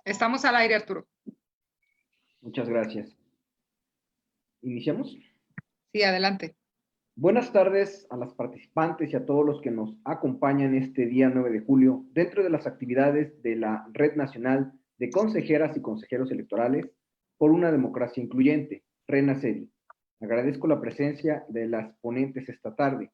Estamos al aire, Arturo. Muchas gracias. ¿Iniciamos? Sí, adelante. Buenas tardes a las participantes y a todos los que nos acompañan este día 9 de julio dentro de las actividades de la Red Nacional de Consejeras y Consejeros Electorales por una Democracia Incluyente, RENACEDI. Agradezco la presencia de las ponentes esta tarde.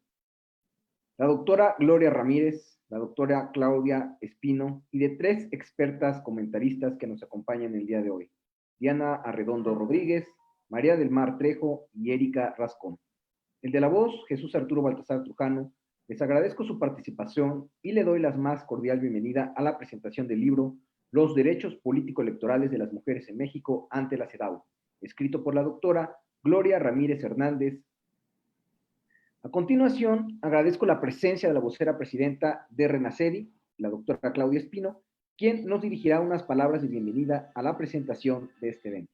La doctora Gloria Ramírez, la doctora Claudia Espino y de 3 expertas comentaristas que nos acompañan el día de hoy. Diana Arredondo Rodríguez, María del Mar Trejo y Erika Rascón. El de la voz, Jesús Arturo Baltasar Trujano, les agradezco su participación y le doy la más cordial bienvenida a la presentación del libro Los derechos político-electorales de las mujeres en México ante la CEDAW, escrito por la doctora Gloria Ramírez Hernández. A continuación, agradezco la presencia de la vocera presidenta de RENACEDI, la doctora Claudia Espino, quien nos dirigirá unas palabras de bienvenida a la presentación de este evento.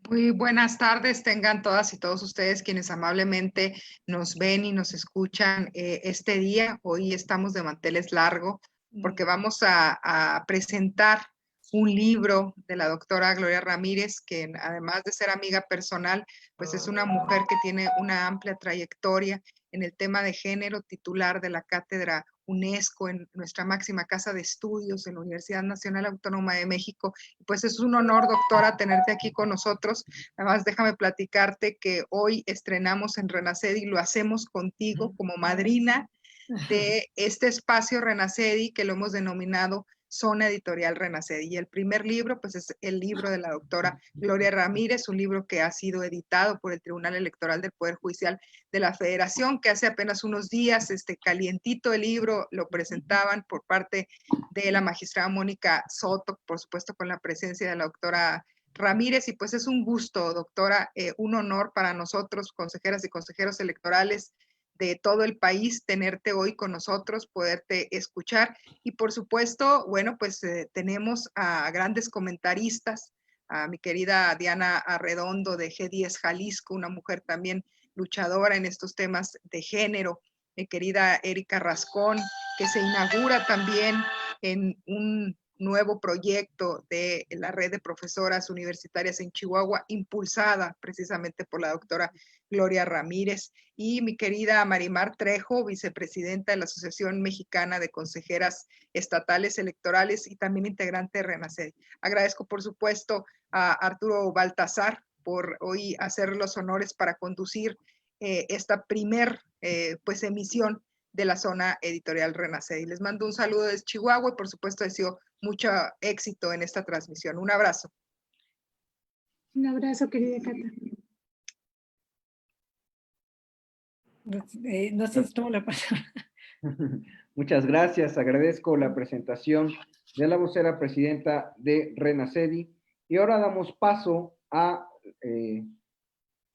Muy buenas tardes, tengan todas y todos ustedes quienes amablemente nos ven y nos escuchan este día. Hoy estamos de manteles largo porque vamos a presentar un libro de la doctora Gloria Ramírez, que además de ser amiga personal, pues es una mujer que tiene una amplia trayectoria en el tema de género, titular de la cátedra UNESCO en nuestra máxima casa de estudios en la Universidad Nacional Autónoma de México. Pues es un honor, doctora, tenerte aquí con nosotros. Además, déjame platicarte que hoy estrenamos en RENACEDI y lo hacemos contigo como madrina de este espacio RENACEDI que lo hemos denominado Zona Editorial RENACEDI. Y el primer libro, pues es el libro de la doctora Gloria Ramírez, un libro que ha sido editado por el Tribunal Electoral del Poder Judicial de la Federación, que hace apenas unos días, calientito el libro, lo presentaban por parte de la magistrada Mónica Soto, por supuesto con la presencia de la doctora Ramírez, y pues es un gusto, doctora, un honor para nosotros, consejeras y consejeros electorales de todo el país, tenerte hoy con nosotros, poderte escuchar. Y por supuesto, bueno, pues tenemos a grandes comentaristas, a mi querida Diana Arredondo de G10 Jalisco, una mujer también luchadora en estos temas de género, mi querida Erika Rascón, que se inaugura también en un nuevo proyecto de la red de profesoras universitarias en Chihuahua, impulsada precisamente por la doctora Gloria Ramírez, y mi querida Marimar Trejo, vicepresidenta de la Asociación Mexicana de Consejeras Estatales Electorales y también integrante de RENACEDI. Agradezco, por supuesto, a Arturo Baltasar por hoy hacer los honores para conducir esta primer pues emisión de la Zona Editorial RENACEDI. Les mando un saludo desde Chihuahua y por supuesto deseo mucho éxito en esta transmisión. Un abrazo. Un abrazo, querida Cata. No sé si tomo la palabra. Muchas gracias, agradezco la presentación de la vocera presidenta de RENACEDI y ahora damos paso a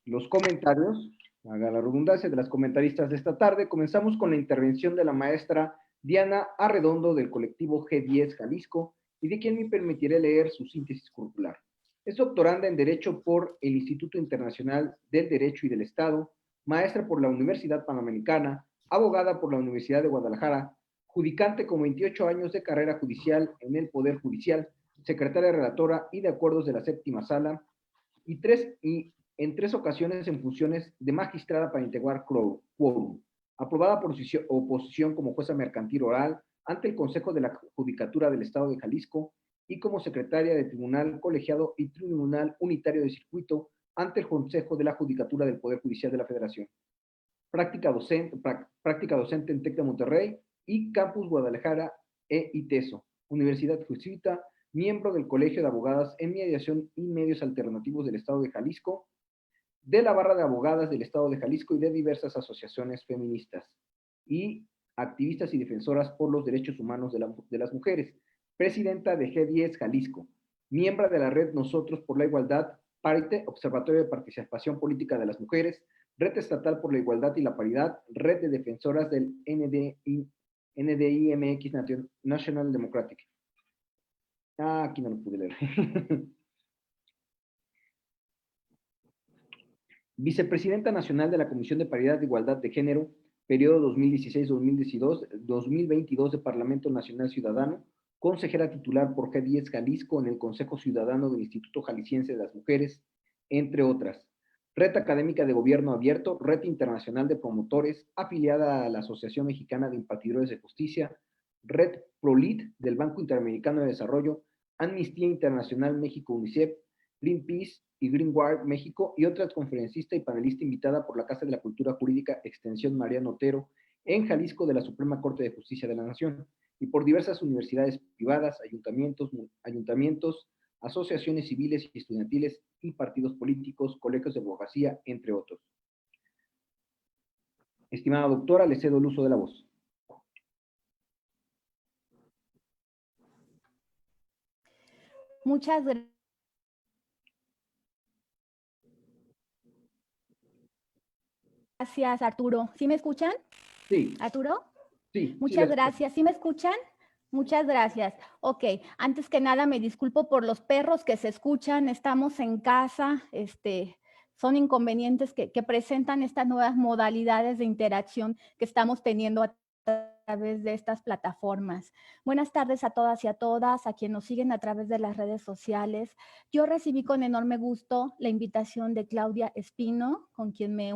los comentarios, haga la redundancia, de las comentaristas de esta tarde. Comenzamos con la intervención de la maestra Diana Arredondo del colectivo G10 Jalisco y de quien me permitiré leer su síntesis curricular. Es doctoranda en Derecho por el Instituto Internacional del Derecho y del Estado, maestra por la Universidad Panamericana, abogada por la Universidad de Guadalajara, judicante con 28 años de carrera judicial en el Poder Judicial, secretaria relatora y de acuerdos de la séptima sala, y en 3 ocasiones en funciones de magistrada para integrar quórum, aprobada por oposición como jueza mercantil oral ante el Consejo de la Judicatura del Estado de Jalisco y como secretaria de Tribunal Colegiado y Tribunal Unitario de Circuito ante el Consejo de la Judicatura del Poder Judicial de la Federación. Práctica docente en TEC de Monterrey y Campus Guadalajara e ITESO, Universidad Jesuita, miembro del Colegio de Abogadas en Mediación y Medios Alternativos del Estado de Jalisco, de la Barra de Abogadas del Estado de Jalisco y de diversas asociaciones feministas, y activistas y defensoras por los derechos humanos de las mujeres, presidenta de G10 Jalisco, miembro de la red Nosotros por la Igualdad, Parite, Observatorio de Participación Política de las Mujeres, Red Estatal por la Igualdad y la Paridad, Red de Defensoras del NDIMX National Democratic. Aquí no lo pude leer. Vicepresidenta Nacional de la Comisión de Paridad e Igualdad de Género, periodo 2016-2022 de Parlamento Nacional Ciudadano, consejera titular por G10 Jalisco en el Consejo Ciudadano del Instituto Jalisciense de las Mujeres, entre otras. Red Académica de Gobierno Abierto, Red Internacional de Promotores, afiliada a la Asociación Mexicana de Impartidores de Justicia, Red ProLit del Banco Interamericano de Desarrollo, Amnistía Internacional México UNICEF, Greenpeace y Greenwald México, y otra conferencista y panelista invitada por la Casa de la Cultura Jurídica Extensión Mariano Otero en Jalisco de la Suprema Corte de Justicia de la Nación, y por diversas universidades privadas, ayuntamientos, asociaciones civiles y estudiantiles y partidos políticos, colegios de abogacía, entre otros. Estimada doctora, le cedo el uso de la voz. Muchas gracias, Arturo. ¿Sí me escuchan? Sí. ¿Arturo? Sí. Muchas gracias. ¿Sí me escuchan? Muchas gracias. Ok, antes que nada me disculpo por los perros que se escuchan. Estamos en casa, son inconvenientes que presentan estas nuevas modalidades de interacción que estamos teniendo a través de estas plataformas. Buenas tardes a todas y a todas, a quienes nos siguen a través de las redes sociales. Yo recibí con enorme gusto la invitación de Claudia Espino, con quien me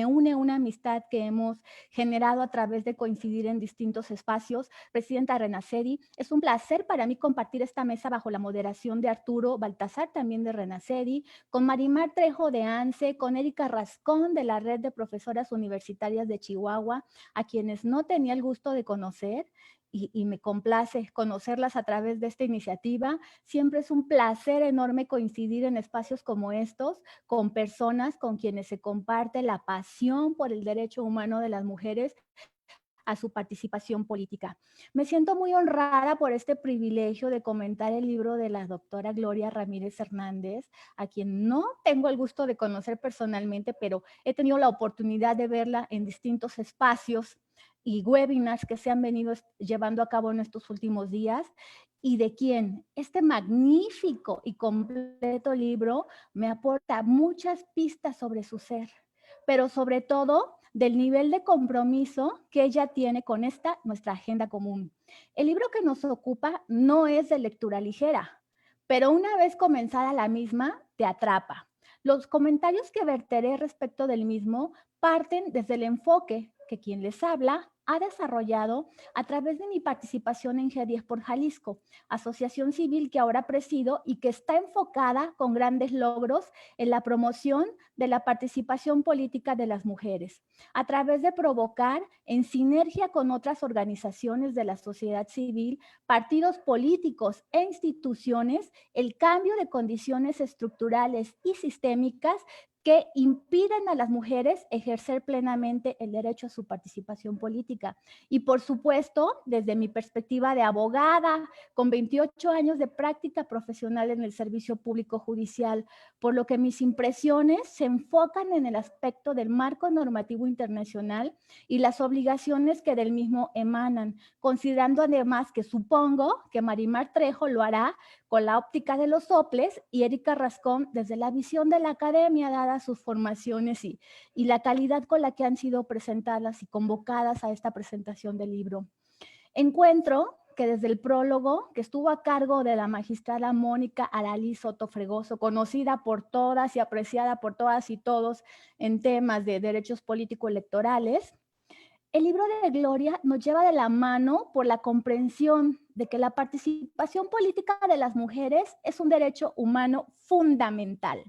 une una amistad que hemos generado a través de coincidir en distintos espacios. Presidenta Renacedi, es un placer para mí compartir esta mesa bajo la moderación de Arturo Baltasar, también de Renacedi, con Marimar Trejo de ANSE, con Erika Rascón de la Red de Profesoras Universitarias de Chihuahua, a quienes no tenía el gusto de conocer, y me complace conocerlas a través de esta iniciativa. Siempre es un placer enorme coincidir en espacios como estos, con personas con quienes se comparte la pasión por el derecho humano de las mujeres a su participación política. Me siento muy honrada por este privilegio de comentar el libro de la doctora Gloria Ramírez Hernández, a quien no tengo el gusto de conocer personalmente, pero he tenido la oportunidad de verla en distintos espacios y webinars que se han venido llevando a cabo en estos últimos días, y de quien este magnífico y completo libro me aporta muchas pistas sobre su ser, pero sobre todo del nivel de compromiso que ella tiene con nuestra agenda común. El libro que nos ocupa no es de lectura ligera, pero una vez comenzada la misma, te atrapa. Los comentarios que verteré respecto del mismo parten desde el enfoque que quien les habla ha desarrollado a través de mi participación en G10 por Jalisco, asociación civil que ahora presido y que está enfocada con grandes logros en la promoción de la participación política de las mujeres, a través de provocar, en sinergia con otras organizaciones de la sociedad civil, partidos políticos e instituciones, el cambio de condiciones estructurales y sistémicas que impiden a las mujeres ejercer plenamente el derecho a su participación política. Y por supuesto, desde mi perspectiva de abogada, con 28 años de práctica profesional en el servicio público judicial, por lo que mis impresiones se enfocan en el aspecto del marco normativo internacional y las obligaciones que del mismo emanan, considerando además que supongo que Marimar Trejo lo hará con la óptica de los soples y Erika Rascón desde la visión de la academia, dadas sus formaciones y la calidad con la que han sido presentadas y convocadas a esta presentación del libro. Encuentro que desde el prólogo, que estuvo a cargo de la magistrada Mónica Aralí Soto Fregoso, conocida por todas y apreciada por todas y todos en temas de derechos político-electorales, el libro de Gloria nos lleva de la mano por la comprensión de que la participación política de las mujeres es un derecho humano fundamental,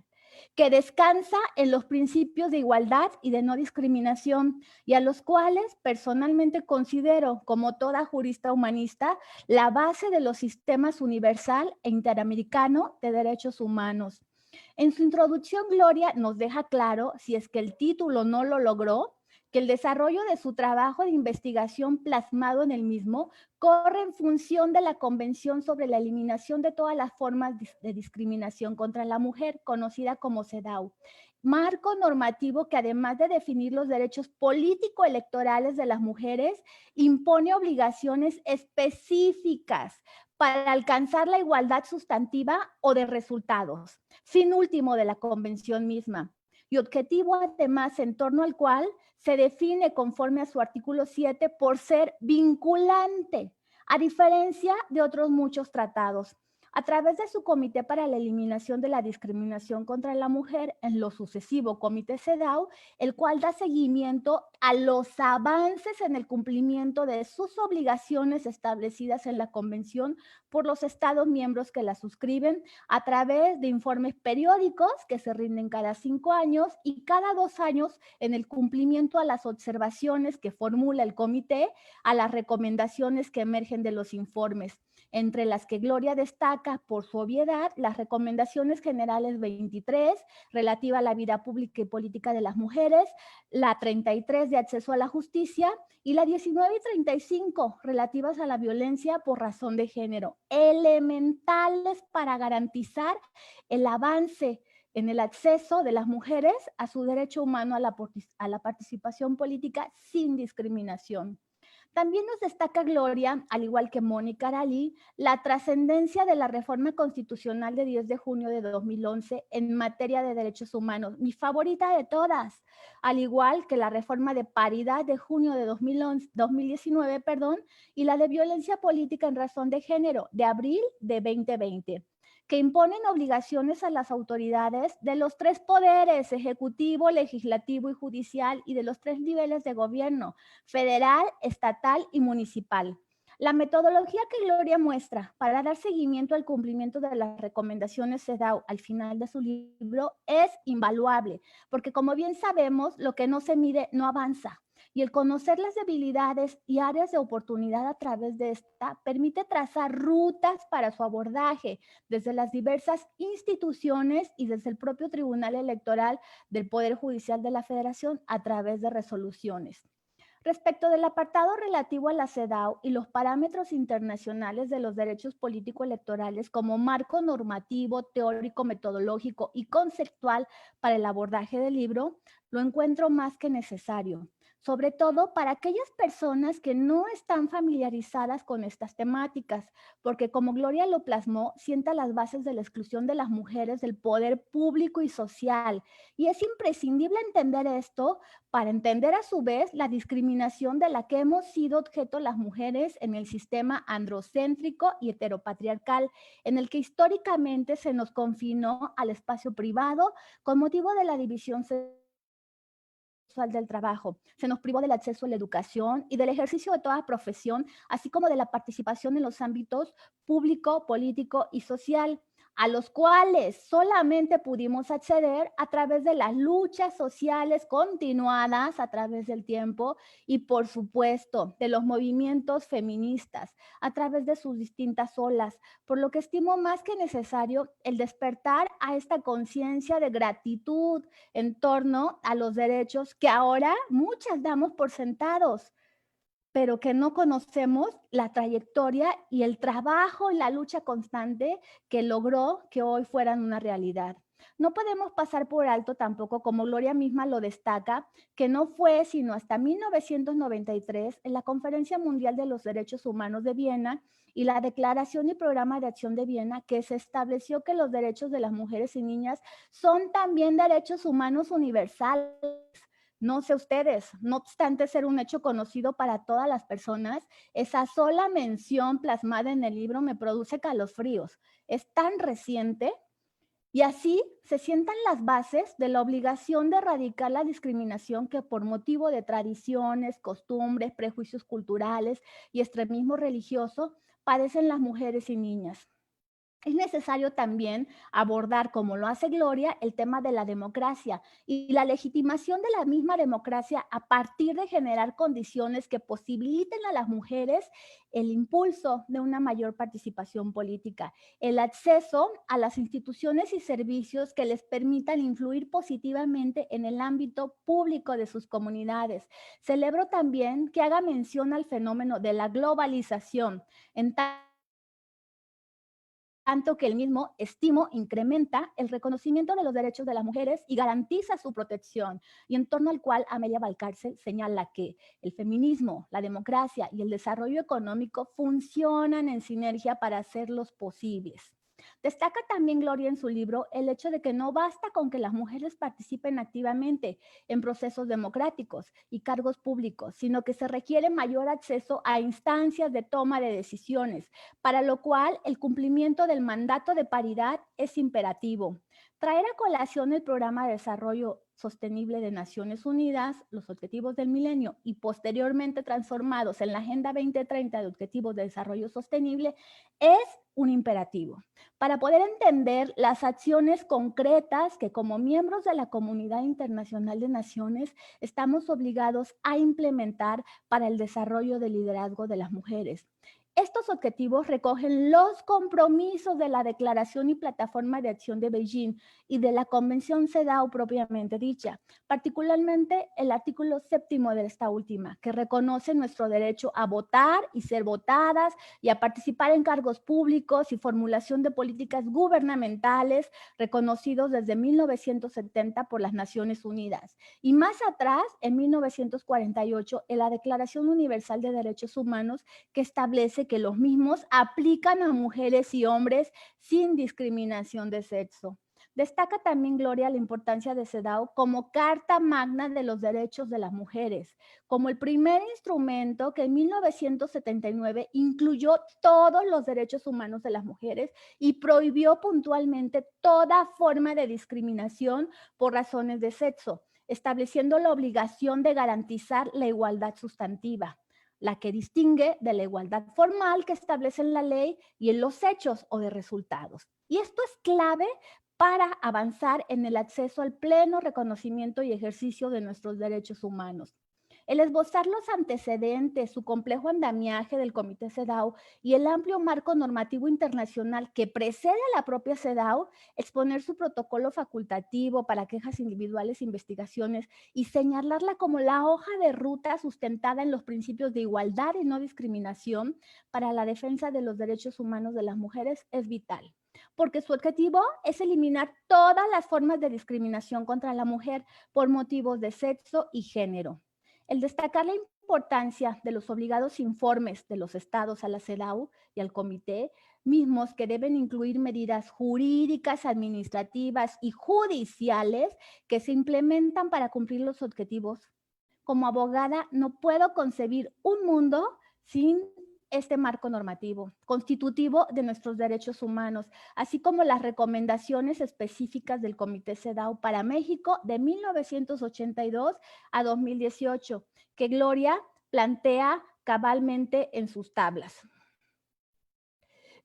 que descansa en los principios de igualdad y de no discriminación, y a los cuales personalmente considero, como toda jurista humanista, la base de los sistemas universal e interamericano de derechos humanos. En su introducción, Gloria nos deja claro, si es que el título no lo logró, que el desarrollo de su trabajo de investigación plasmado en el mismo corre en función de la Convención sobre la Eliminación de todas las formas de discriminación contra la mujer, conocida como CEDAW, marco normativo que además de definir los derechos político-electorales de las mujeres, impone obligaciones específicas para alcanzar la igualdad sustantiva o de resultados, fin último de la Convención misma, y objetivo además en torno al cual se define conforme a su artículo 7 por ser vinculante a diferencia de otros muchos tratados. A través de su Comité para la Eliminación de la Discriminación contra la Mujer, en lo sucesivo Comité CEDAW, el cual da seguimiento a los avances en el cumplimiento de sus obligaciones establecidas en la Convención por los Estados miembros que la suscriben, a través de informes periódicos que se rinden cada 5 años y cada 2 años en el cumplimiento a las observaciones que formula el comité, a las recomendaciones que emergen de los informes, entre las que Gloria destaca por su obviedad las recomendaciones generales 23, relativa a la vida pública y política de las mujeres, la 33 de acceso a la justicia y la 19 y 35 relativas a la violencia por razón de género, elementales para garantizar el avance en el acceso de las mujeres a su derecho humano a la participación política sin discriminación. También nos destaca Gloria, al igual que Mónica Aralí, la trascendencia de la reforma constitucional de 10 de junio de 2011 en materia de derechos humanos, mi favorita de todas, al igual que la reforma de paridad de junio de 2019, y la de violencia política en razón de género de abril de 2020. Que imponen obligaciones a las autoridades de los 3 poderes, ejecutivo, legislativo y judicial, y de los 3 niveles de gobierno, federal, estatal y municipal. La metodología que Gloria muestra para dar seguimiento al cumplimiento de las recomendaciones CEDAW al final de su libro es invaluable, porque como bien sabemos, lo que no se mide no avanza. Y el conocer las debilidades y áreas de oportunidad a través de esta permite trazar rutas para su abordaje desde las diversas instituciones y desde el propio Tribunal Electoral del Poder Judicial de la Federación a través de resoluciones. Respecto del apartado relativo a la CEDAW y los parámetros internacionales de los derechos político-electorales como marco normativo, teórico, metodológico y conceptual para el abordaje del libro, lo encuentro más que necesario, sobre todo para aquellas personas que no están familiarizadas con estas temáticas, porque como Gloria lo plasmó, sienta las bases de la exclusión de las mujeres del poder público y social. Y es imprescindible entender esto para entender a su vez la discriminación de la que hemos sido objeto las mujeres en el sistema androcéntrico y heteropatriarcal, en el que históricamente se nos confinó al espacio privado con motivo de la división sexual del trabajo. Se nos privó del acceso a la educación y del ejercicio de toda profesión, así como de la participación en los ámbitos público, político y social, a los cuales solamente pudimos acceder a través de las luchas sociales continuadas a través del tiempo y, por supuesto, de los movimientos feministas a través de sus distintas olas, por lo que estimo más que necesario el despertar a esta conciencia de gratitud en torno a los derechos que ahora muchas damos por sentados, pero que no conocemos la trayectoria y el trabajo y la lucha constante que logró que hoy fueran una realidad. No podemos pasar por alto tampoco, como Gloria misma lo destaca, que no fue sino hasta 1993 en la Conferencia Mundial de los Derechos Humanos de Viena y la Declaración y Programa de Acción de Viena que se estableció que los derechos de las mujeres y niñas son también derechos humanos universales. No sé ustedes, no obstante ser un hecho conocido para todas las personas, esa sola mención plasmada en el libro me produce calofríos. Es tan reciente y así se sientan las bases de la obligación de erradicar la discriminación que por motivo de tradiciones, costumbres, prejuicios culturales y extremismo religioso padecen las mujeres y niñas. Es necesario también abordar, como lo hace Gloria, el tema de la democracia y la legitimación de la misma democracia a partir de generar condiciones que posibiliten a las mujeres el impulso de una mayor participación política, el acceso a las instituciones y servicios que les permitan influir positivamente en el ámbito público de sus comunidades. Celebro también que haga mención al fenómeno de la globalización, en tanto que el mismo, estimo, incrementa el reconocimiento de los derechos de las mujeres y garantiza su protección, y en torno al cual Amelia Valcárcel señala que el feminismo, la democracia y el desarrollo económico funcionan en sinergia para hacerlos posibles. Destaca también Gloria en su libro el hecho de que no basta con que las mujeres participen activamente en procesos democráticos y cargos públicos, sino que se requiere mayor acceso a instancias de toma de decisiones, para lo cual el cumplimiento del mandato de paridad es imperativo. Traer a colación el Programa de Desarrollo Sostenible de Naciones Unidas, los Objetivos del Milenio y posteriormente transformados en la Agenda 2030 de Objetivos de Desarrollo Sostenible es un imperativo para poder entender las acciones concretas que como miembros de la comunidad internacional de naciones estamos obligados a implementar para el desarrollo del liderazgo de las mujeres. Estos objetivos recogen los compromisos de la Declaración y Plataforma de Acción de Beijing y de la Convención CEDAW propiamente dicha, particularmente el artículo 7º de esta última, que reconoce nuestro derecho a votar y ser votadas y a participar en cargos públicos y formulación de políticas gubernamentales reconocidos desde 1970 por las Naciones Unidas. Y más atrás, en 1948, en la Declaración Universal de Derechos Humanos, que establece que los mismos aplican a mujeres y hombres sin discriminación de sexo. Destaca también Gloria la importancia de CEDAW como Carta Magna de los Derechos de las Mujeres, como el primer instrumento que en 1979 incluyó todos los derechos humanos de las mujeres y prohibió puntualmente toda forma de discriminación por razones de sexo, estableciendo la obligación de garantizar la igualdad sustantiva, la que distingue de la igualdad formal que establece en la ley y en los hechos o de resultados. Y esto es clave para avanzar en el acceso al pleno reconocimiento y ejercicio de nuestros derechos humanos. El esbozar los antecedentes, su complejo andamiaje del Comité CEDAW y el amplio marco normativo internacional que precede a la propia CEDAW, exponer su protocolo facultativo para quejas individuales e investigaciones y señalarla como la hoja de ruta sustentada en los principios de igualdad y no discriminación para la defensa de los derechos humanos de las mujeres es vital, porque su objetivo es eliminar todas las formas de discriminación contra la mujer por motivos de sexo y género. El destacar la importancia de los obligados informes de los estados a la CEDAW y al comité, mismos que deben incluir medidas jurídicas, administrativas y judiciales que se implementan para cumplir los objetivos. Como abogada, no puedo concebir un mundo sin este marco normativo, constitutivo de nuestros derechos humanos, así como las recomendaciones específicas del Comité CEDAW para México de 1982 a 2018, que Gloria plantea cabalmente en sus tablas.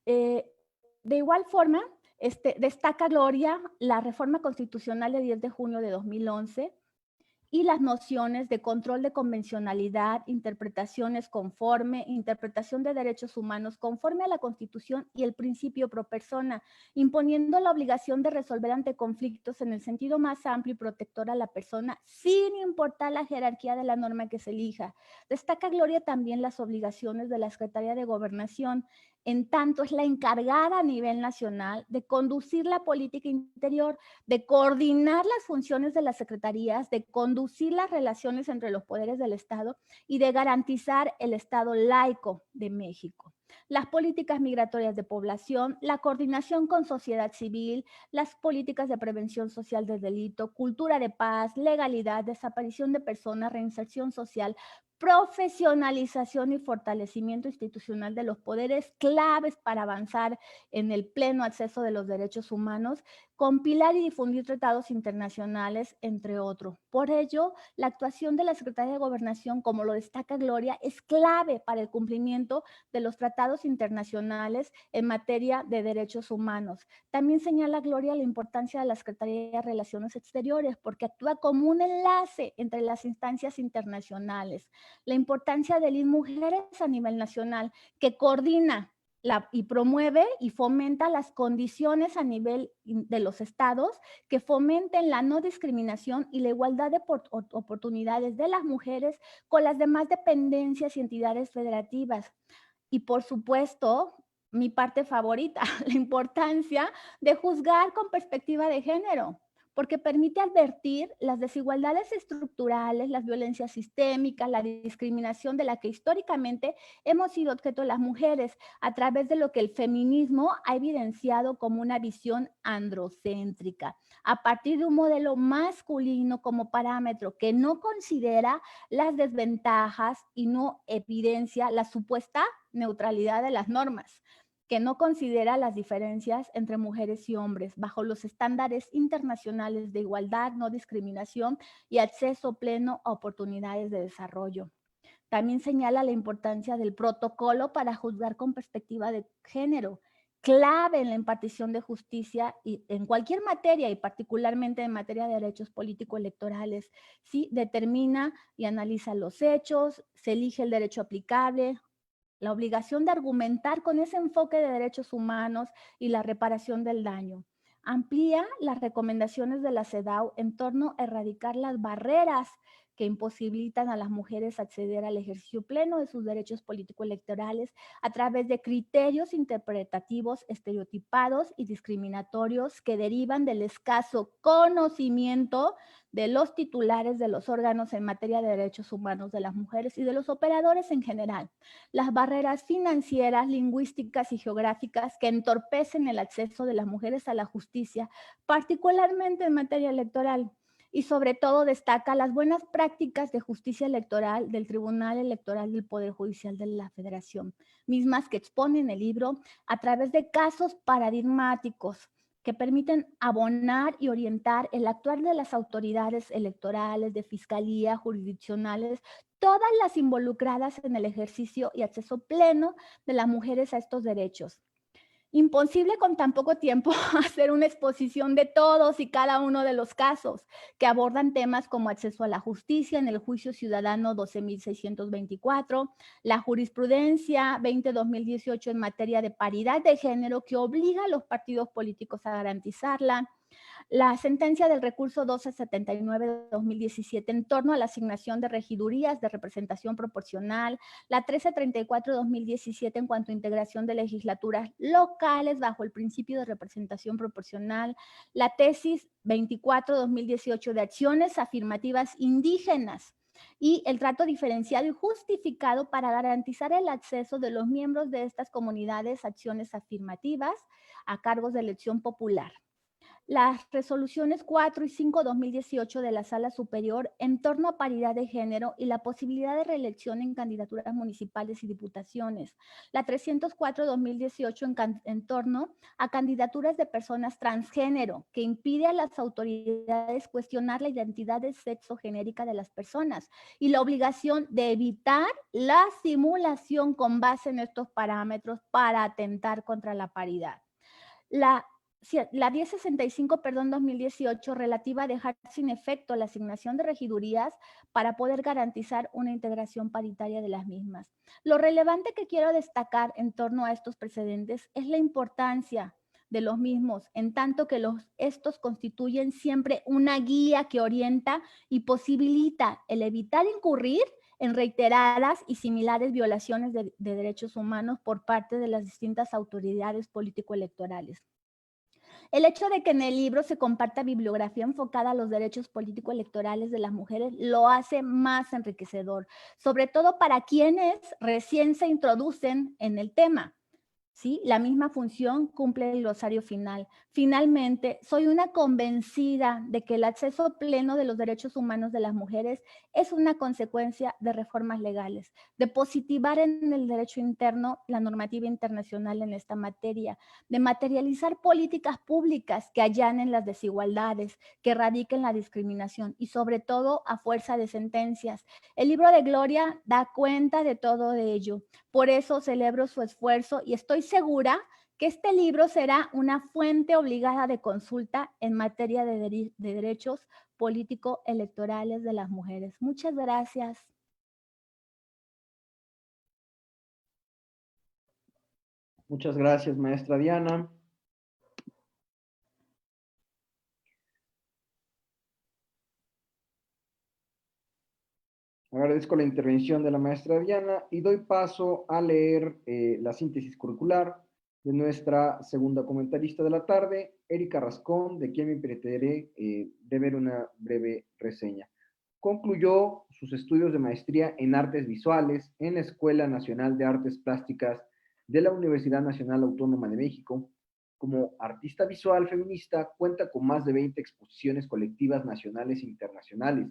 De igual forma, destaca Gloria la reforma constitucional del 10 de junio de 2011, y las nociones de control de convencionalidad, interpretaciones conforme, interpretación de derechos humanos conforme a la Constitución y el principio pro persona, imponiendo la obligación de resolver ante conflictos en el sentido más amplio y protector a la persona, sin importar la jerarquía de la norma que se elija. Destaca Gloria también las obligaciones de la Secretaría de Gobernación, en tanto es la encargada a nivel nacional de conducir la política interior, de coordinar las funciones de las secretarías, de conducir las relaciones entre los poderes del Estado y de garantizar el Estado laico de México. Las políticas migratorias de población, la coordinación con sociedad civil, las políticas de prevención social del delito, cultura de paz, legalidad, desaparición de personas, reinserción social, profesionalización y fortalecimiento institucional de los poderes claves para avanzar en el pleno acceso de los derechos humanos, compilar y difundir tratados internacionales, entre otros. Por ello, la actuación de la Secretaría de Gobernación, como lo destaca Gloria, es clave para el cumplimiento de los tratados internacionales en materia de derechos humanos. También señala Gloria la importancia de la Secretaría de Relaciones Exteriores, porque actúa como un enlace entre las instancias internacionales. La importancia del INMujeres a nivel nacional, que coordina y promueve y fomenta las condiciones a nivel de los estados que fomenten la no discriminación y la igualdad de oportunidades de las mujeres con las demás dependencias y entidades federativas. Y por supuesto, mi parte favorita, la importancia de juzgar con perspectiva de género, porque permite advertir las desigualdades estructurales, las violencias sistémicas, la discriminación de la que históricamente hemos sido objeto las mujeres a través de lo que el feminismo ha evidenciado como una visión androcéntrica, a partir de un modelo masculino como parámetro que no considera las desventajas y no evidencia la supuesta neutralidad de las normas, que no considera las diferencias entre mujeres y hombres bajo los estándares internacionales de igualdad, no discriminación y acceso pleno a oportunidades de desarrollo. También señala la importancia del protocolo para juzgar con perspectiva de género, clave en la impartición de justicia y en cualquier materia, y particularmente en materia de derechos político-electorales. ¿Sí? Determina y analiza los hechos, se elige el derecho aplicable, la obligación de argumentar con ese enfoque de derechos humanos y la reparación del daño. Amplía las recomendaciones de la CEDAW en torno a erradicar las barreras que imposibilitan a las mujeres acceder al ejercicio pleno de sus derechos político-electorales a través de criterios interpretativos estereotipados y discriminatorios que derivan del escaso conocimiento de los titulares de los órganos en materia de derechos humanos de las mujeres y de los operadores en general. Las barreras financieras, lingüísticas y geográficas que entorpecen el acceso de las mujeres a la justicia, particularmente en materia electoral. Y sobre todo destaca las buenas prácticas de justicia electoral del Tribunal Electoral del Poder Judicial de la Federación, mismas que expone en el libro a través de casos paradigmáticos que permiten abonar y orientar el actuar de las autoridades electorales, de fiscalía, jurisdiccionales, todas las involucradas en el ejercicio y acceso pleno de las mujeres a estos derechos. Imposible con tan poco tiempo hacer una exposición de todos y cada uno de los casos que abordan temas como acceso a la justicia en el juicio ciudadano 12.624, la jurisprudencia 20-2018 en materia de paridad de género que obliga a los partidos políticos a garantizarla, la sentencia del recurso 1279 de 2017 en torno a la asignación de regidurías de representación proporcional, la 1334 de 2017 en cuanto a integración de legislaturas locales bajo el principio de representación proporcional, la tesis 24 de 2018 de acciones afirmativas indígenas y el trato diferenciado y justificado para garantizar el acceso de los miembros de estas comunidades a acciones afirmativas a cargos de elección popular. Las resoluciones 4 y 5/2018 de la Sala Superior en torno a paridad de género y la posibilidad de reelección en candidaturas municipales y diputaciones. La 304/2018 en torno a candidaturas de personas transgénero, que impide a las autoridades cuestionar la identidad de sexo genérica de las personas y la obligación de evitar la simulación con base en estos parámetros para atentar contra la paridad. La 1065, 2018, relativa a dejar sin efecto la asignación de regidurías para poder garantizar una integración paritaria de las mismas. Lo relevante que quiero destacar en torno a estos precedentes es la importancia de los mismos, en tanto que estos constituyen siempre una guía que orienta y posibilita el evitar incurrir en reiteradas y similares violaciones de derechos humanos por parte de las distintas autoridades político-electorales. El hecho de que en el libro se comparta bibliografía enfocada a los derechos político-electorales de las mujeres lo hace más enriquecedor, sobre todo para quienes recién se introducen en el tema. ¿Sí? La misma función cumple el glosario final. Finalmente, soy una convencida de que el acceso pleno de los derechos humanos de las mujeres es una consecuencia de reformas legales, de positivar en el derecho interno la normativa internacional en esta materia, de materializar políticas públicas que allanen las desigualdades, que erradiquen la discriminación y sobre todo a fuerza de sentencias. El libro de Gloria da cuenta de todo ello. Por eso celebro su esfuerzo y estoy segura que este libro será una fuente obligada de consulta en materia de derechos político-electorales de las mujeres. Muchas gracias. Muchas gracias, maestra Diana. Agradezco la intervención de la maestra Diana y doy paso a leer la síntesis curricular de nuestra segunda comentarista de la tarde, Erika Rascón, de quien me permitiré de ver una breve reseña. Concluyó sus estudios de maestría en artes visuales en la Escuela Nacional de Artes Plásticas de la Universidad Nacional Autónoma de México. Como artista visual feminista, cuenta con más de 20 exposiciones colectivas nacionales e internacionales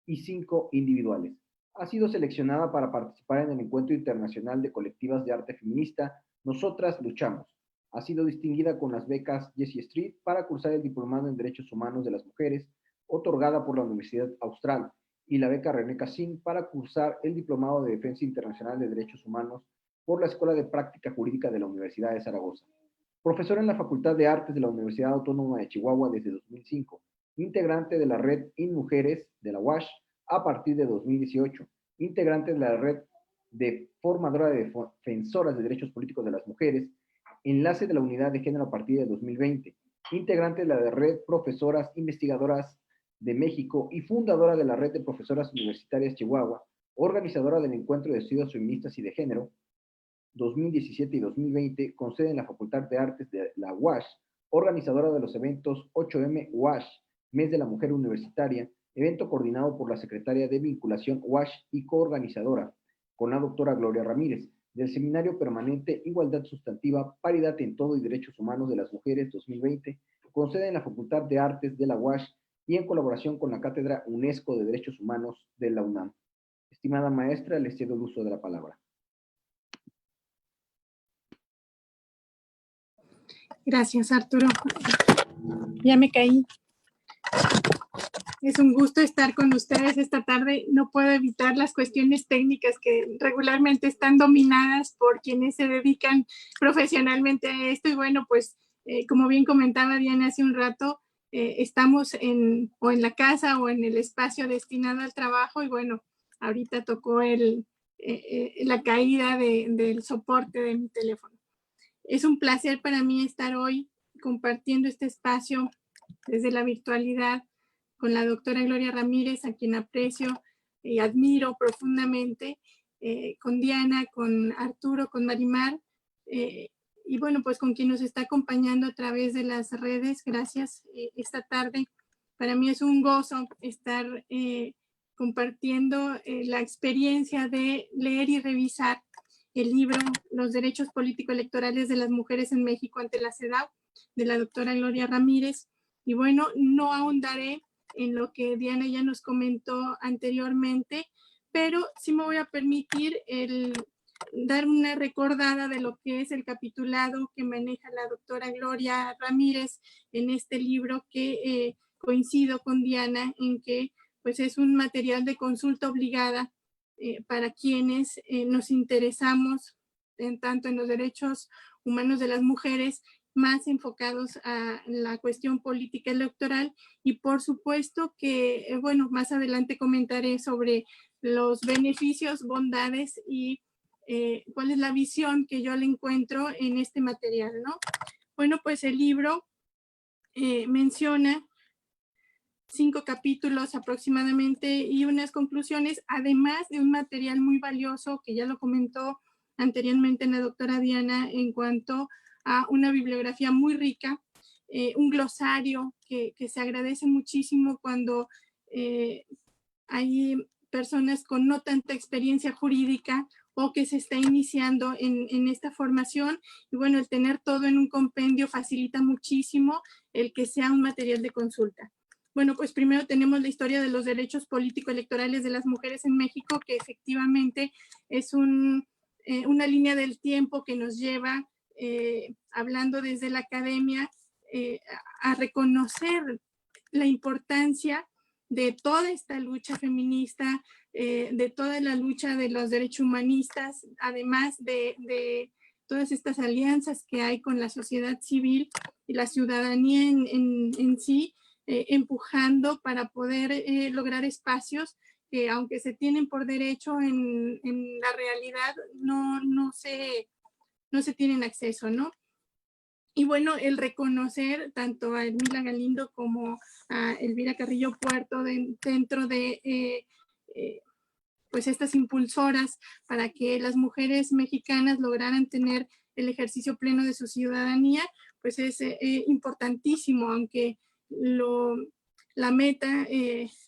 y 5 individuales. Ha sido seleccionada para participar en el Encuentro Internacional de Colectivas de Arte Feminista Nosotras Luchamos. Ha sido distinguida con las becas Jessie Street para cursar el Diplomado en Derechos Humanos de las Mujeres, otorgada por la Universidad Austral, y la beca René Cassin para cursar el Diplomado de Defensa Internacional de Derechos Humanos por la Escuela de Práctica Jurídica de la Universidad de Zaragoza. Profesora en la Facultad de Artes de la Universidad Autónoma de Chihuahua desde 2005, integrante de la Red InMujeres de la UASH a partir de 2018, integrante de la Red de Formadora de Defensoras de Derechos Políticos de las Mujeres, enlace de la Unidad de Género a partir de 2020, integrante de la Red Profesoras Investigadoras de México y fundadora de la Red de Profesoras Universitarias Chihuahua, organizadora del Encuentro de Estudios Feministas y de Género 2017 y 2020, con sede en la Facultad de Artes de la UASH, organizadora de los eventos 8M UASH, Mes de la Mujer Universitaria, evento coordinado por la Secretaria de Vinculación UASH y coorganizadora, con la doctora Gloria Ramírez, del Seminario Permanente Igualdad Sustantiva, Paridad en Todo y Derechos Humanos de las Mujeres 2020, con sede en la Facultad de Artes de la UASH y en colaboración con la Cátedra UNESCO de Derechos Humanos de la UNAM. Estimada maestra, les cedo el uso de la palabra. Gracias, Arturo. Ya me caí. Es un gusto estar con ustedes esta tarde. No puedo evitar las cuestiones técnicas que regularmente están dominadas por quienes se dedican profesionalmente a esto. Y bueno, pues como bien comentaba Diana hace un rato, estamos en la casa o en el espacio destinado al trabajo y bueno, ahorita tocó la caída del soporte de mi teléfono. Es un placer para mí estar hoy compartiendo este espacio desde la virtualidad con la doctora Gloria Ramírez, a quien aprecio y admiro profundamente, con Diana, con Arturo, con Marimar, y bueno, pues con quien nos está acompañando a través de las redes. Gracias esta tarde. Para mí es un gozo estar compartiendo la experiencia de leer y revisar el libro Los Derechos Político-Electorales de las Mujeres en México ante la CEDAW, de la doctora Gloria Ramírez. Y bueno, no ahondaré en lo que Diana ya nos comentó anteriormente, pero sí me voy a permitir dar una recordada de lo que es el capitulado que maneja la doctora Gloria Ramírez en este libro, que coincido con Diana en que pues es un material de consulta obligada para quienes nos interesamos tanto en los derechos humanos de las mujeres, más enfocados a la cuestión política electoral, y por supuesto que, bueno, más adelante comentaré sobre los beneficios, bondades y cuál es la visión que yo le encuentro en este material, ¿no? Bueno, pues el libro menciona 5 capítulos aproximadamente y unas conclusiones, además de un material muy valioso que ya lo comentó anteriormente la doctora Diana en cuanto a una bibliografía muy rica, un glosario que se agradece muchísimo cuando hay personas con no tanta experiencia jurídica o que se está iniciando en esta formación. Y bueno, el tener todo en un compendio facilita muchísimo el que sea un material de consulta. Bueno, pues primero tenemos la historia de los derechos político-electorales de las mujeres en México, que efectivamente es una línea del tiempo que nos lleva, hablando desde la academia, a reconocer la importancia de toda esta lucha feminista, de toda la lucha de los derechos humanistas, además de todas estas alianzas que hay con la sociedad civil y la ciudadanía en sí, empujando para poder lograr espacios que, aunque se tienen por derecho, en la realidad no se tienen acceso, ¿no? Y bueno, el reconocer tanto a Ermila Galindo como a Elvira Carrillo Puerto dentro de pues estas impulsoras para que las mujeres mexicanas lograran tener el ejercicio pleno de su ciudadanía, pues es importantísimo, aunque la meta,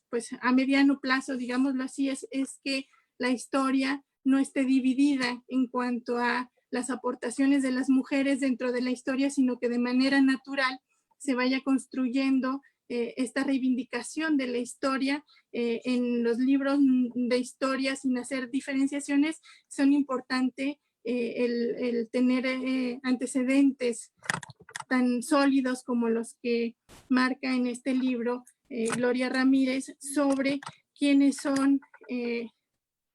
pues a mediano plazo, digámoslo así, es que la historia no esté dividida en cuanto a las aportaciones de las mujeres dentro de la historia, sino que de manera natural se vaya construyendo esta reivindicación de la historia en los libros de historia sin hacer diferenciaciones. Son importantes el tener antecedentes tan sólidos como los que marca en este libro Gloria Ramírez sobre quiénes son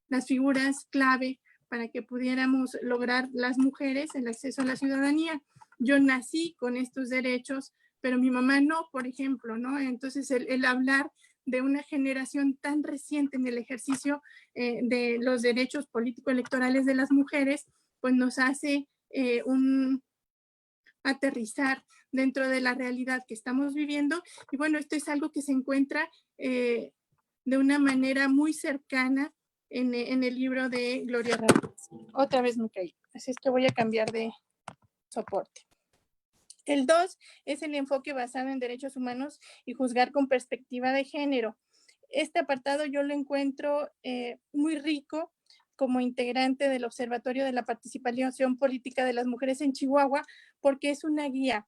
las figuras clave para que pudiéramos lograr las mujeres el acceso a la ciudadanía. Yo nací con estos derechos, pero mi mamá no, por ejemplo, ¿no? Entonces el hablar de una generación tan reciente en el ejercicio de los derechos político-electorales de las mujeres, pues nos hace un aterrizar dentro de la realidad que estamos viviendo. Y bueno, esto es algo que se encuentra de una manera muy cercana en el libro de Gloria Ramírez. Otra vez me caí, así es que voy a cambiar de soporte. El 2 es el enfoque basado en derechos humanos y juzgar con perspectiva de género. Este apartado yo lo encuentro muy rico como integrante del Observatorio de la Participación Política de las Mujeres en Chihuahua, porque es una guía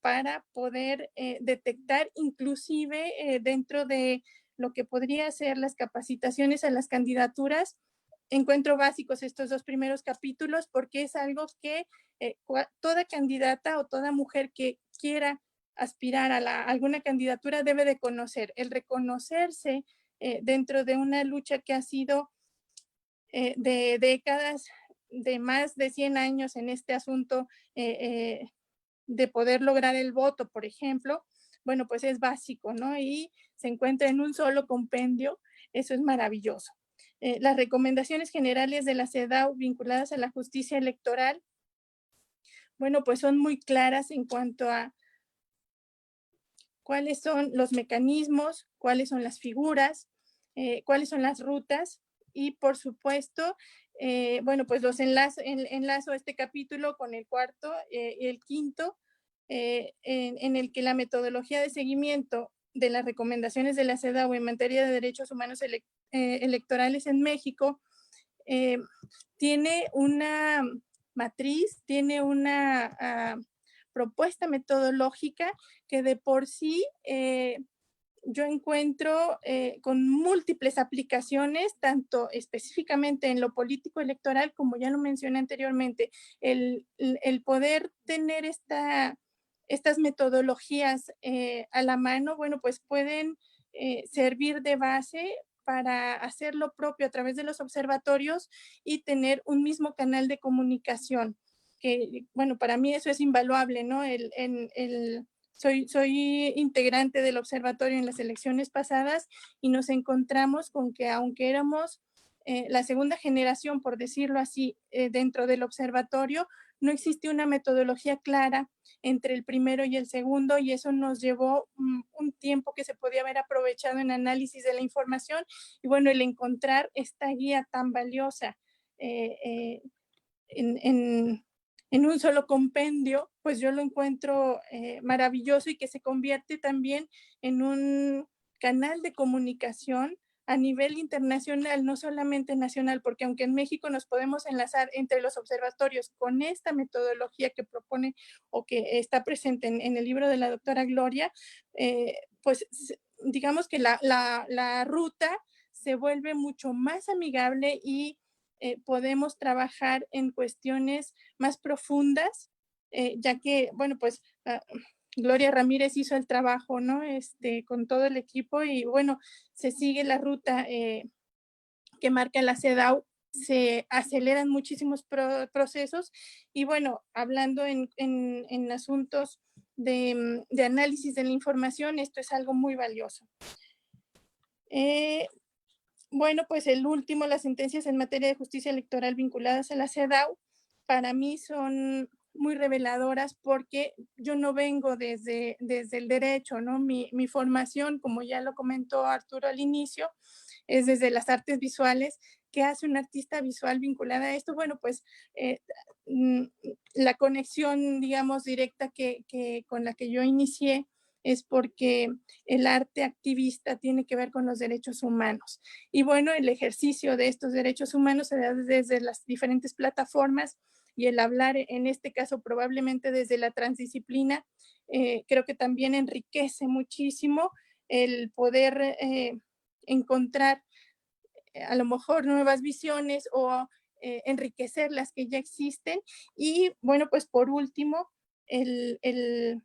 para poder detectar inclusive dentro de lo que podría ser las capacitaciones a las candidaturas. Encuentro básicos estos 2 primeros capítulos porque es algo que toda candidata o toda mujer que quiera aspirar a alguna candidatura debe de conocer. El reconocerse dentro de una lucha que ha sido de décadas, de más de 100 años en este asunto de poder lograr el voto, por ejemplo, bueno, pues es básico, ¿no? Y se encuentra en un solo compendio, eso es maravilloso. Las recomendaciones generales de la CEDAW vinculadas a la justicia electoral, bueno, pues son muy claras en cuanto a cuáles son los mecanismos, cuáles son las figuras, cuáles son las rutas y, por supuesto, bueno, pues los enlazo este capítulo con el 4 y el 5, en el que la metodología de seguimiento de las recomendaciones de la CEDAW en materia de derechos humanos electorales en México tiene una matriz, tiene una propuesta metodológica que de por sí yo encuentro con múltiples aplicaciones, tanto específicamente en lo político electoral, como ya lo mencioné anteriormente, el poder tener estas metodologías a la mano, bueno, pues pueden servir de base para hacer lo propio a través de los observatorios y tener un mismo canal de comunicación, que, bueno, para mí eso es invaluable, ¿no? Soy integrante del observatorio en las elecciones pasadas y nos encontramos con que aunque éramos la segunda generación, por decirlo así, dentro del observatorio, no existe una metodología clara entre el primero y el segundo y eso nos llevó un tiempo que se podía haber aprovechado en análisis de la información y bueno, el encontrar esta guía tan valiosa en un solo compendio, pues yo lo encuentro maravilloso y que se convierte también en un canal de comunicación a nivel internacional, no solamente nacional, porque aunque en México nos podemos enlazar entre los observatorios con esta metodología que propone o que está presente en el libro de la doctora Gloria, pues digamos que la ruta se vuelve mucho más amigable y podemos trabajar en cuestiones más profundas, ya que, bueno, pues Gloria Ramírez hizo el trabajo, ¿no? Con todo el equipo y, bueno, se sigue la ruta que marca la CEDAW, se aceleran muchísimos procesos y, bueno, hablando en asuntos de análisis de la información, esto es algo muy valioso. Bueno, pues el último, las sentencias en materia de justicia electoral vinculadas a la CEDAW, para mí son muy reveladoras porque yo no vengo desde el derecho, ¿no? Mi formación, como ya lo comentó Arturo al inicio, es desde las artes visuales. ¿qué hace un artista visual vinculada a esto? Bueno, pues la conexión, digamos, directa con la que yo inicié es porque el arte activista tiene que ver con los derechos humanos. Y bueno, el ejercicio de estos derechos humanos se da desde las diferentes plataformas, y el hablar en este caso probablemente desde la transdisciplina, creo que también enriquece muchísimo el poder encontrar a lo mejor nuevas visiones o enriquecer las que ya existen. Y bueno, pues por último, el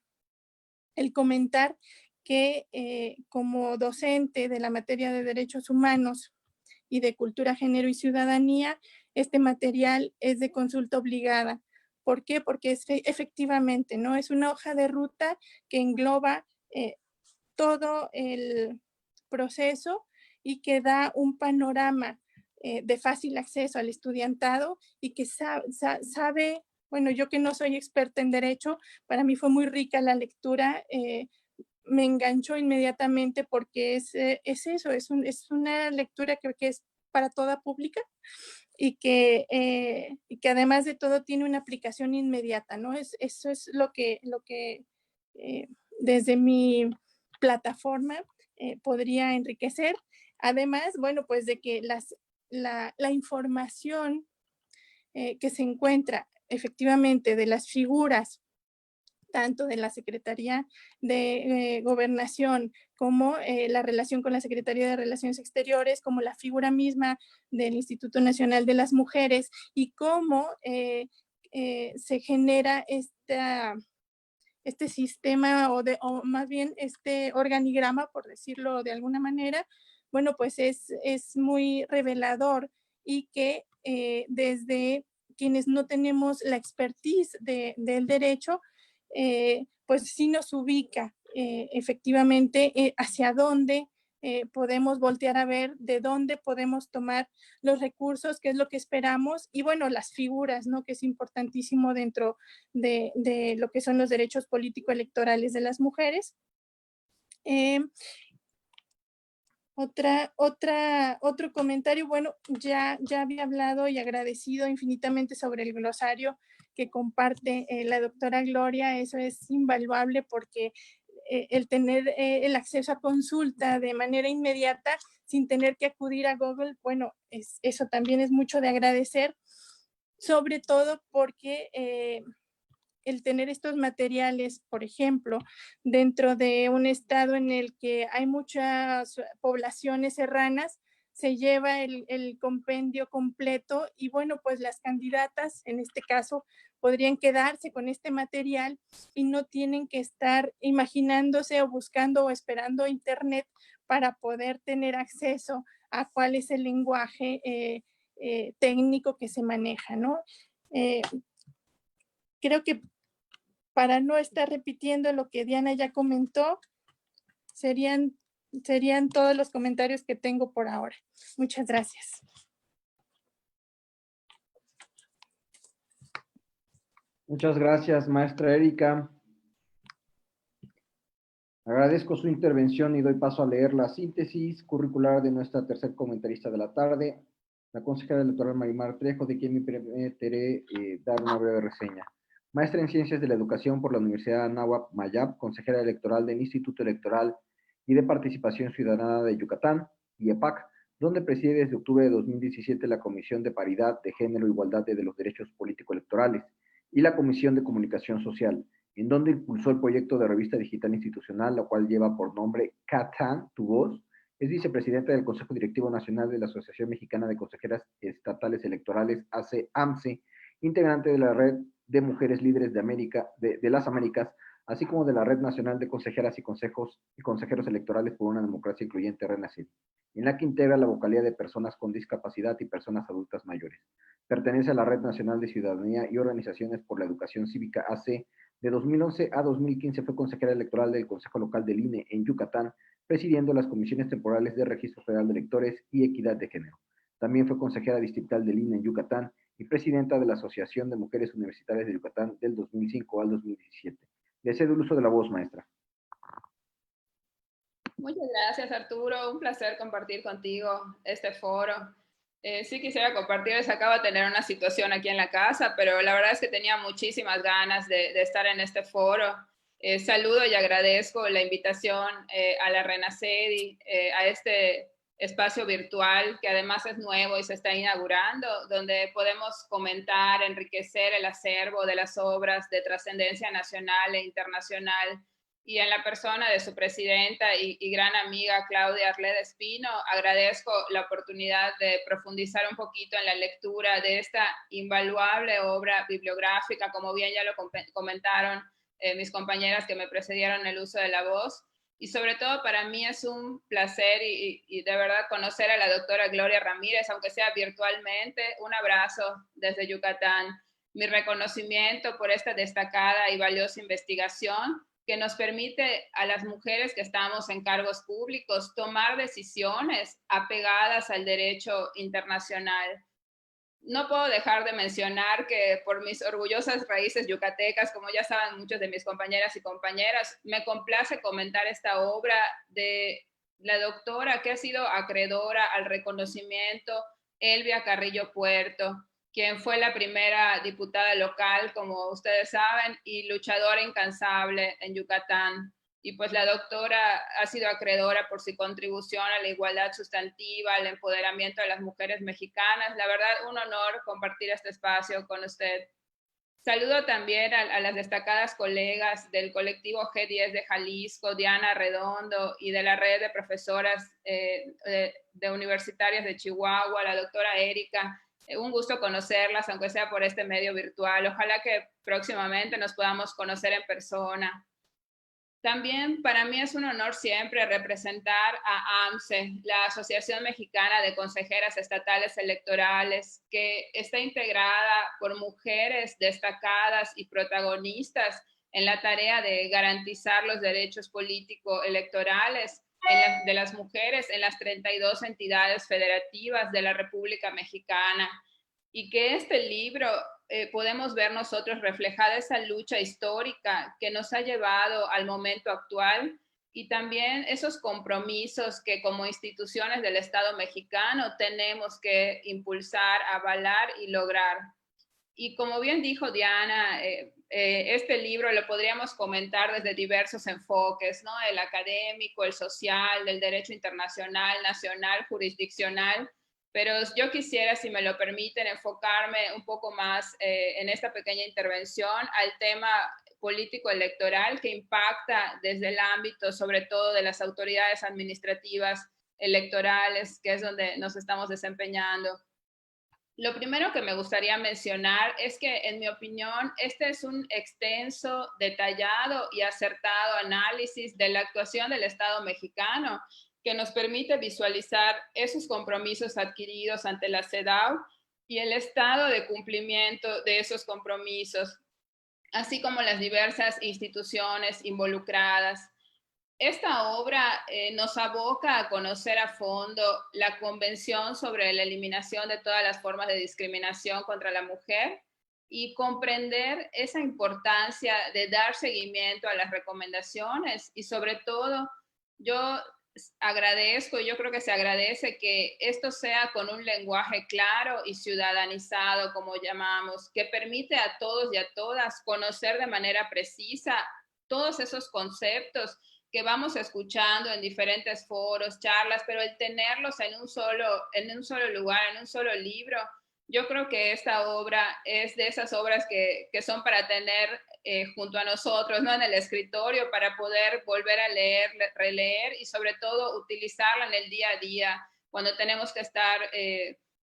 comentar que como docente de la materia de derechos humanos y de cultura, género y ciudadanía, este material es de consulta obligada. ¿Por qué? Porque efectivamente, ¿no? Es una hoja de ruta que engloba todo el proceso y que da un panorama de fácil acceso al estudiantado, y que sabe, bueno, yo que no soy experta en derecho, para mí fue muy rica la lectura, me enganchó inmediatamente porque es eso, es una lectura que es para toda pública, y que además de todo tiene una aplicación inmediata, ¿no? Eso es lo que desde mi plataforma podría enriquecer. Además, bueno, pues de que la información que se encuentra efectivamente de las figuras, tanto de la Secretaría de Gobernación como la relación con la Secretaría de Relaciones Exteriores, como la figura misma del Instituto Nacional de las Mujeres, y cómo se genera este sistema o más bien este organigrama, por decirlo de alguna manera. Bueno, pues es muy revelador, y que desde quienes no tenemos la expertise del derecho, pues sí nos ubica efectivamente hacia dónde podemos voltear a ver, de dónde podemos tomar los recursos, qué es lo que esperamos, y bueno, las figuras, ¿no? Que es importantísimo dentro de lo que son los derechos político-electorales de las mujeres. Otro comentario, bueno, ya había hablado y agradecido infinitamente sobre el glosario que comparte la doctora Gloria. Eso es invaluable, porque el tener el acceso a consulta de manera inmediata sin tener que acudir a Google, bueno, eso también es mucho de agradecer, sobre todo porque el tener estos materiales, por ejemplo, dentro de un estado en el que hay muchas poblaciones serranas, se lleva el compendio completo, y bueno, pues las candidatas en este caso podrían quedarse con este material y no tienen que estar imaginándose o buscando o esperando internet para poder tener acceso a cuál es el lenguaje técnico que se maneja, ¿no? Creo que, para no estar repitiendo lo que Diana ya comentó, serían todos los comentarios que tengo por ahora. Muchas gracias. Muchas gracias, maestra Erika. Agradezco su intervención y doy paso a leer la síntesis curricular de nuestra tercer comentarista de la tarde, la consejera electoral Marimar Trejo, de quien me permitiré dar una breve reseña. Maestra en Ciencias de la Educación por la Universidad Anáhuac Mayap, consejera electoral del Instituto Electoral y de Participación Ciudadana de Yucatán, IEPAC, donde preside desde octubre de 2017 la Comisión de Paridad, de Género, Igualdad de los Derechos Político-Electorales y la Comisión de Comunicación Social, en donde impulsó el proyecto de revista digital institucional, la cual lleva por nombre CATAN, Tu Voz. Es vicepresidenta del Consejo Directivo Nacional de la Asociación Mexicana de Consejeras Estatales Electorales, ACE-AMCE, integrante de la Red de Mujeres Líderes de las Américas, así como de la Red Nacional de Consejeras y Consejeros Electorales por una Democracia Incluyente, RENACID, en la que integra la vocalía de personas con discapacidad y personas adultas mayores. Pertenece a la Red Nacional de Ciudadanía y Organizaciones por la Educación Cívica, AC. De 2011 a 2015 fue consejera electoral del Consejo Local del INE en Yucatán, presidiendo las comisiones temporales de Registro Federal de Electores y Equidad de Género. También fue consejera distrital del INE en Yucatán y presidenta de la Asociación de Mujeres Universitarias de Yucatán del 2005 al 2017. Le cedo el uso de la voz, maestra. Muchas gracias, Arturo. Un placer compartir contigo este foro. Sí quisiera compartirles, acabo de tener una situación aquí en la casa, pero la verdad es que tenía muchísimas ganas de estar en este foro. Saludo y agradezco la invitación a la RENACEDI, a este espacio virtual que además es nuevo y se está inaugurando, donde podemos comentar, enriquecer el acervo de las obras de trascendencia nacional e internacional, y en la persona de su presidenta y gran amiga Claudia Arleda Espino, agradezco la oportunidad de profundizar un poquito en la lectura de esta invaluable obra bibliográfica, como bien ya lo comentaron mis compañeras que me precedieron en el uso de la voz. Y sobre todo para mí es un placer y de verdad conocer a la doctora Gloria Ramírez, aunque sea virtualmente. Un abrazo desde Yucatán. Mi reconocimiento por esta destacada y valiosa investigación que nos permite a las mujeres que estamos en cargos públicos tomar decisiones apegadas al derecho internacional. No puedo dejar de mencionar que por mis orgullosas raíces yucatecas, como ya saben muchos de mis compañeras y compañeras, me complace comentar esta obra de la doctora que ha sido acreedora al reconocimiento, Elvia Carrillo Puerto, quien fue la primera diputada local, como ustedes saben, y luchadora incansable en Yucatán. Y pues la doctora ha sido acreedora por su contribución a la igualdad sustantiva, al empoderamiento de las mujeres mexicanas. La verdad, un honor compartir este espacio con usted. Saludo también a las destacadas colegas del colectivo G10 de Jalisco, Diana Redondo, y de la red de profesoras de universitarias de Chihuahua, la doctora Erika. Un gusto conocerlas, aunque sea por este medio virtual. Ojalá que próximamente nos podamos conocer en persona. También para mí es un honor siempre representar a AMCE, la Asociación Mexicana de Consejeras Estatales Electorales, que está integrada por mujeres destacadas y protagonistas en la tarea de garantizar los derechos político-electorales de las mujeres en las 32 entidades federativas de la República Mexicana. Y que este libro podemos ver nosotros reflejada esa lucha histórica que nos ha llevado al momento actual, y también esos compromisos que como instituciones del Estado mexicano tenemos que impulsar, avalar y lograr. Y como bien dijo Diana, este libro lo podríamos comentar desde diversos enfoques, ¿no? El académico, el social, del derecho internacional, nacional, jurisdiccional. Pero yo quisiera, si me lo permiten, enfocarme un poco más en esta pequeña intervención al tema político-electoral que impacta desde el ámbito, sobre todo, de las autoridades administrativas electorales, que es donde nos estamos desempeñando. Lo primero que me gustaría mencionar es que, en mi opinión, este es un extenso, detallado y acertado análisis de la actuación del Estado mexicano, que nos permite visualizar esos compromisos adquiridos ante la CEDAW y el estado de cumplimiento de esos compromisos, así como las diversas instituciones involucradas. Esta obra nos aboca a conocer a fondo la Convención sobre la Eliminación de todas las formas de discriminación contra la mujer y comprender esa importancia de dar seguimiento a las recomendaciones, y sobre todo yo agradezco, yo creo que se agradece que esto sea con un lenguaje claro y ciudadanizado, como llamamos, que permite a todos y a todas conocer de manera precisa todos esos conceptos que vamos escuchando en diferentes foros, charlas, pero el tenerlos en un solo lugar, en un solo libro. Yo creo que esta obra es de esas obras que son para tener junto a nosotros, ¿no? En el escritorio, para poder volver a leer, releer y sobre todo utilizarla en el día a día, cuando tenemos que estar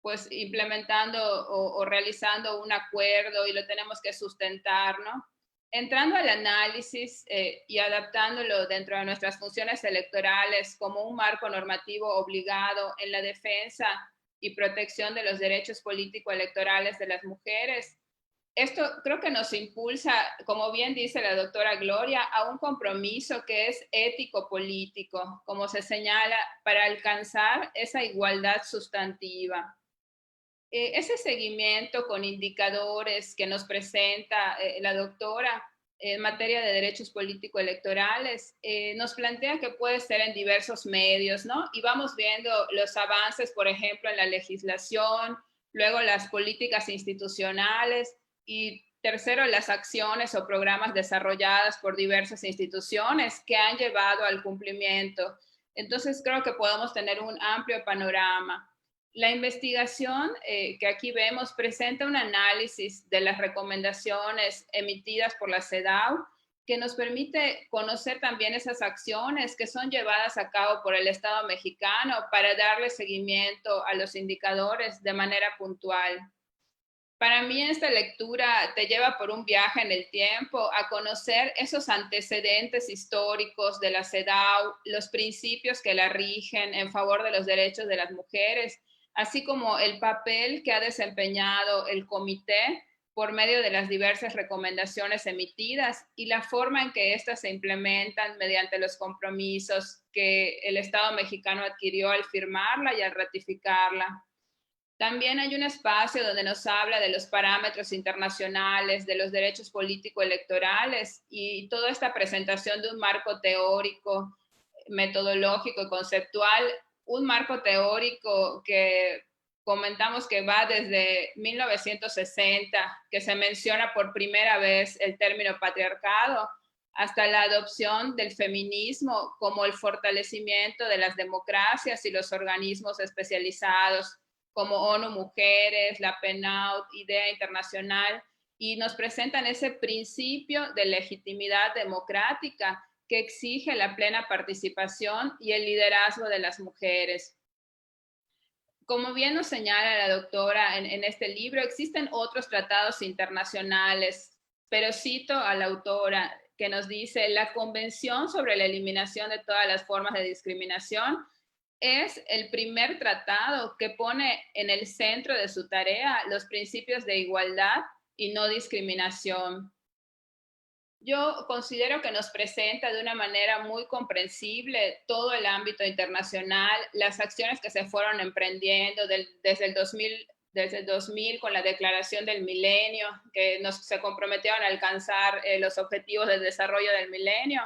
pues implementando o realizando un acuerdo y lo tenemos que sustentar, ¿no? Entrando al análisis y adaptándolo dentro de nuestras funciones electorales como un marco normativo obligado en la defensa y protección de los derechos político-electorales de las mujeres, esto creo que nos impulsa, como bien dice la doctora Gloria, a un compromiso que es ético-político, como se señala, para alcanzar esa igualdad sustantiva. Ese seguimiento con indicadores que nos presenta la doctora en materia de derechos político-electorales, nos plantea que puede ser en diversos medios, ¿no? Y vamos viendo los avances, por ejemplo, en la legislación, luego las políticas institucionales y tercero, las acciones o programas desarrolladas por diversas instituciones que han llevado al cumplimiento. Entonces, creo que podemos tener un amplio panorama. La investigación que aquí vemos presenta un análisis de las recomendaciones emitidas por la CEDAW que nos permite conocer también esas acciones que son llevadas a cabo por el Estado mexicano para darle seguimiento a los indicadores de manera puntual. Para mí esta lectura te lleva por un viaje en el tiempo a conocer esos antecedentes históricos de la CEDAW, los principios que la rigen en favor de los derechos de las mujeres, así como el papel que ha desempeñado el comité por medio de las diversas recomendaciones emitidas y la forma en que éstas se implementan mediante los compromisos que el Estado mexicano adquirió al firmarla y al ratificarla. También hay un espacio donde nos habla de los parámetros internacionales, de los derechos político-electorales y toda esta presentación de un marco teórico, metodológico y conceptual, un marco teórico que comentamos que va desde 1960, que se menciona por primera vez el término patriarcado, hasta la adopción del feminismo como el fortalecimiento de las democracias y los organismos especializados, como ONU Mujeres, la PNUD, IDEA Internacional, y nos presentan ese principio de legitimidad democrática que exige la plena participación y el liderazgo de las mujeres. Como bien nos señala la doctora en este libro, existen otros tratados internacionales, pero cito a la autora que nos dice: la Convención sobre la Eliminación de todas las formas de discriminación es el primer tratado que pone en el centro de su tarea los principios de igualdad y no discriminación. Yo considero que nos presenta de una manera muy comprensible todo el ámbito internacional, las acciones que se fueron emprendiendo desde el 2000 con la Declaración del Milenio, que se comprometieron a alcanzar los objetivos de desarrollo del milenio,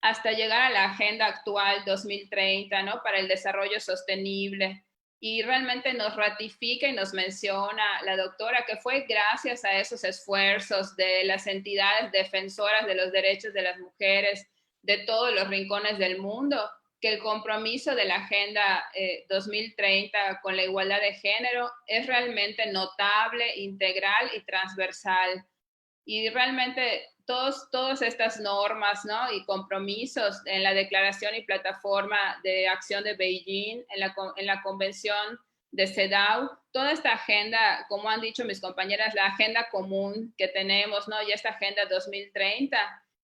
hasta llegar a la agenda actual 2030, ¿no? Para el desarrollo sostenible. Y realmente nos ratifica y nos menciona la doctora que fue gracias a esos esfuerzos de las entidades defensoras de los derechos de las mujeres de todos los rincones del mundo, que el compromiso de la Agenda 2030 con la igualdad de género es realmente notable, integral y transversal. Y realmente todas estas normas, ¿no? Y compromisos en la Declaración y Plataforma de Acción de Beijing, en la Convención de CEDAW, toda esta agenda, como han dicho mis compañeras, la agenda común que tenemos, ¿no? Y esta Agenda 2030,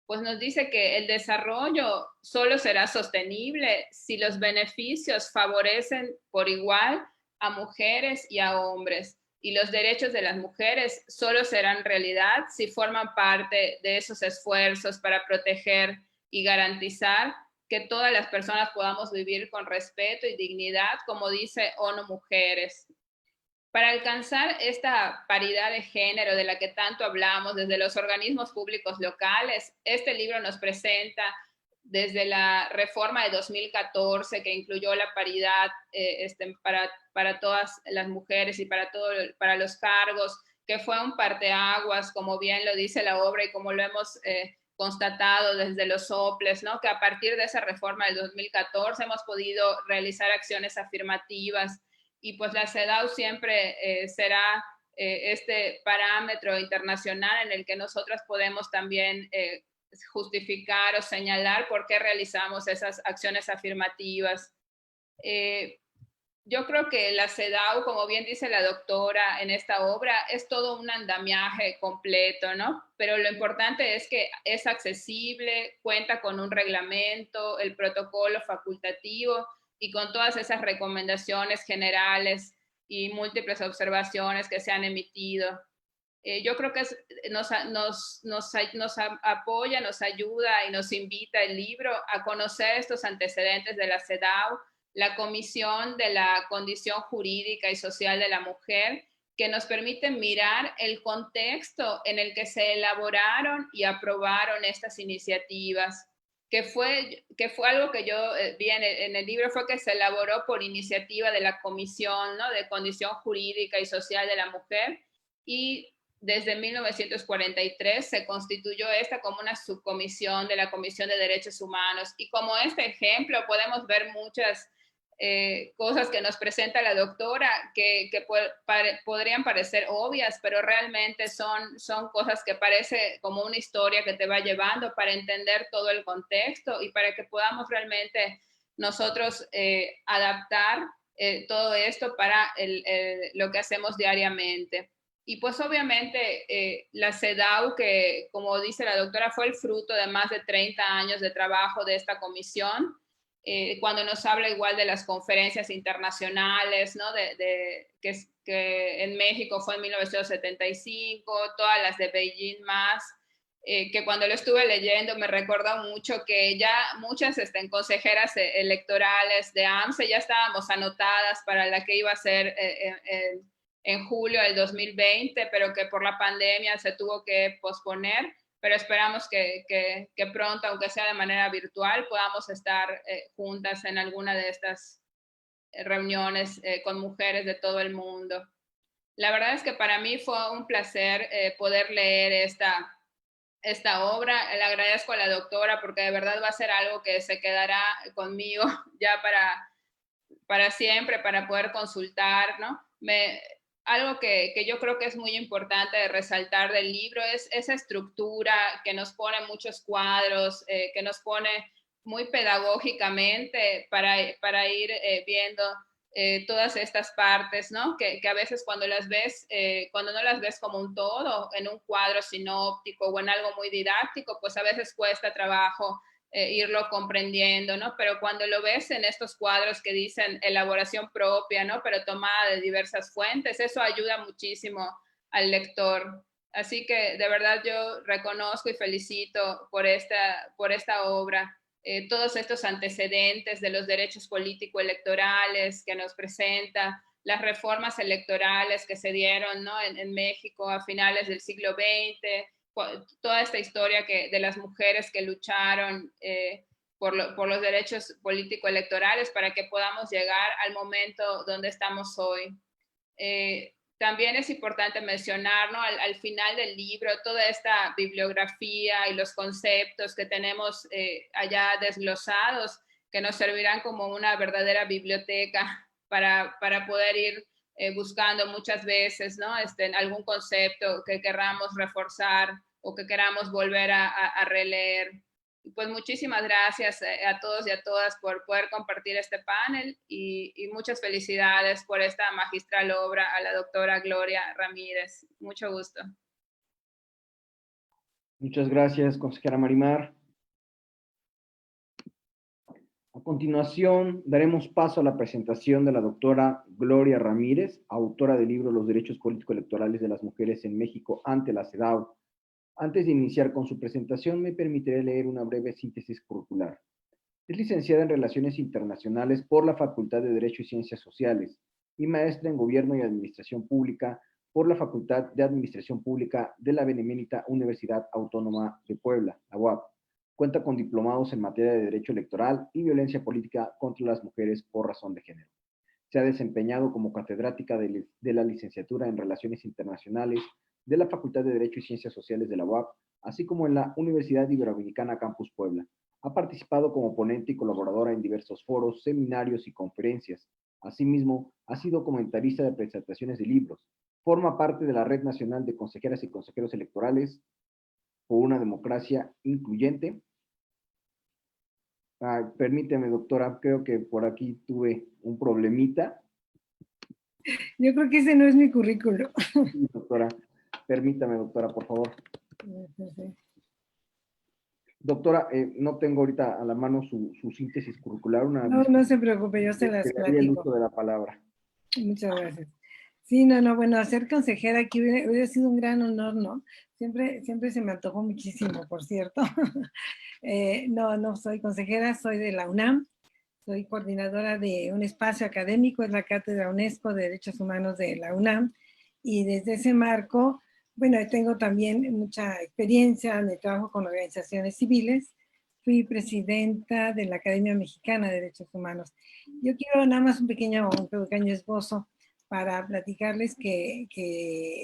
pues nos dice que el desarrollo solo será sostenible si los beneficios favorecen por igual a mujeres y a hombres. Y los derechos de las mujeres solo serán realidad si forman parte de esos esfuerzos para proteger y garantizar que todas las personas podamos vivir con respeto y dignidad, como dice ONU Mujeres. Para alcanzar esta paridad de género de la que tanto hablamos desde los organismos públicos locales, este libro nos presenta desde la reforma de 2014 que incluyó la paridad para todas las mujeres y para los cargos, que fue un parteaguas, como bien lo dice la obra y como lo hemos constatado desde los soples, ¿no? Que a partir de esa reforma del 2014 hemos podido realizar acciones afirmativas y pues la CEDAW siempre será este parámetro internacional en el que nosotras podemos también justificar o señalar por qué realizamos esas acciones afirmativas. Yo creo que la CEDAW, como bien dice la doctora en esta obra, es todo un andamiaje completo, ¿no? Pero lo importante es que es accesible, cuenta con un reglamento, el protocolo facultativo y con todas esas recomendaciones generales y múltiples observaciones que se han emitido. Yo creo que nos apoya, nos ayuda y nos invita el libro a conocer estos antecedentes de la CEDAW, la Comisión de la Condición Jurídica y Social de la Mujer que nos permite mirar el contexto en el que se elaboraron y aprobaron estas iniciativas, que fue algo que yo vi en el libro, fue que se elaboró por iniciativa de la Comisión, ¿no?, de Condición Jurídica y Social de la Mujer, y desde 1943 se constituyó esta como una subcomisión de la Comisión de Derechos Humanos, y como este ejemplo podemos ver muchas cosas que nos presenta la doctora que podrían parecer obvias, pero realmente son cosas que parece como una historia que te va llevando para entender todo el contexto y para que podamos realmente nosotros adaptar todo esto para lo que hacemos diariamente. Y pues obviamente la CEDAW, que como dice la doctora, fue el fruto de más de 30 años de trabajo de esta comisión. Cuando nos habla igual de las conferencias internacionales, ¿no?, que en México fue en 1975, todas las de Beijing más, que cuando lo estuve leyendo me recordó mucho que ya muchas consejeras electorales de AMSE ya estábamos anotadas para la que iba a ser en julio del 2020, pero que por la pandemia se tuvo que posponer. Pero esperamos que pronto, aunque sea de manera virtual, podamos estar juntas en alguna de estas reuniones con mujeres de todo el mundo. La verdad es que para mí fue un placer poder leer esta obra. Le agradezco a la doctora porque de verdad va a ser algo que se quedará conmigo ya para siempre, para poder consultar, ¿no? Algo que yo creo que es muy importante de resaltar del libro es esa estructura que nos pone muchos cuadros, que nos pone muy pedagógicamente para ir viendo todas estas partes, ¿no? Que a veces cuando las ves, cuando no las ves como un todo, en un cuadro sinóptico o en algo muy didáctico, pues a veces cuesta trabajo irlo comprendiendo, ¿no? Pero cuando lo ves en estos cuadros que dicen elaboración propia, ¿no?, pero tomada de diversas fuentes, eso ayuda muchísimo al lector. Así que de verdad yo reconozco y felicito por esta obra, todos estos antecedentes de los derechos político-electorales que nos presenta, las reformas electorales que se dieron, ¿no?, en México a finales del siglo XX, toda esta historia de las mujeres que lucharon por los derechos político-electorales para que podamos llegar al momento donde estamos hoy. También es importante mencionar, ¿no?, al final del libro, toda esta bibliografía y los conceptos que tenemos allá desglosados, que nos servirán como una verdadera biblioteca para poder ir buscando muchas veces, ¿no?, algún concepto que queramos reforzar o que queramos volver a releer. Pues muchísimas gracias a todos y a todas por poder compartir este panel y muchas felicidades por esta magistral obra a la doctora Gloria Ramírez. Mucho gusto. Muchas gracias, consejera Marimar. A continuación, daremos paso a la presentación de la doctora Gloria Ramírez, autora del libro Los derechos político-electorales de las mujeres en México ante la CEDAW. Antes de iniciar con su presentación, me permitiré leer una breve síntesis curricular. Es licenciada en Relaciones Internacionales por la Facultad de Derecho y Ciencias Sociales y maestra en Gobierno y Administración Pública por la Facultad de Administración Pública de la Benemérita Universidad Autónoma de Puebla, la UAP. Cuenta con diplomados en materia de Derecho Electoral y Violencia Política contra las Mujeres por razón de género. Se ha desempeñado como catedrática de la Licenciatura en Relaciones Internacionales de la Facultad de Derecho y Ciencias Sociales de la UAP, así como en la Universidad Iberoamericana Campus Puebla. Ha participado como ponente y colaboradora en diversos foros, seminarios y conferencias. Asimismo, ha sido comentarista de presentaciones de libros. Forma parte de la Red Nacional de Consejeras y Consejeros Electorales por una Democracia Incluyente. Permíteme, doctora, creo que por aquí tuve un problemita. Yo creo que ese no es mi currículo. Sí, doctora. Permítame, doctora, por favor. Doctora, no tengo ahorita a la mano su síntesis curricular. No se preocupe, yo se las platico. El uso de la palabra. Muchas gracias. Sí, bueno, ser consejera aquí hubiera sido un gran honor, ¿no? Siempre se me antojó muchísimo, por cierto. No soy consejera, soy de la UNAM. Soy coordinadora de un espacio académico, es la Cátedra UNESCO de Derechos Humanos de la UNAM. y desde ese marco, bueno, tengo también mucha experiencia en el trabajo con organizaciones civiles. Fui presidenta de la Academia Mexicana de Derechos Humanos. Yo quiero nada más un pequeño esbozo para platicarles que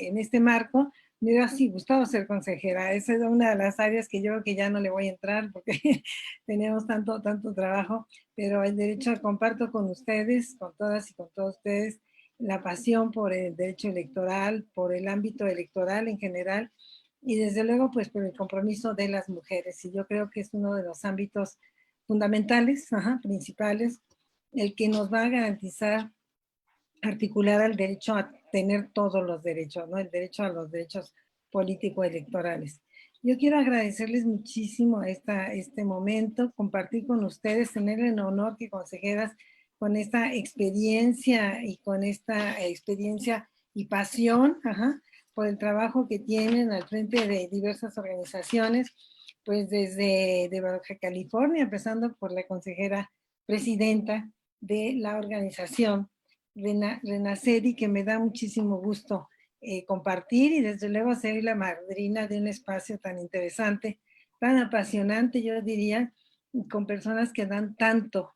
en este marco me hubiera sí gustado ser consejera. Esa es una de las áreas que yo creo que ya no le voy a entrar porque tenemos tanto trabajo, pero el derecho comparto con ustedes, con todas y con todos ustedes, la pasión por el derecho electoral, por el ámbito electoral en general, y desde luego pues por el compromiso de las mujeres. Y yo creo que es uno de los ámbitos fundamentales, principales, el que nos va a garantizar articular al derecho a tener todos los derechos, ¿no? El derecho a los derechos político-electorales. Yo quiero agradecerles muchísimo este momento, compartir con ustedes, tener el honor que consejeras con esta experiencia y pasión, por el trabajo que tienen al frente de diversas organizaciones, pues desde de Baja California, empezando por la consejera presidenta de la organización Renacedi, que me da muchísimo gusto compartir, y desde luego ser la madrina de un espacio tan interesante, tan apasionante, yo diría, con personas que dan tanto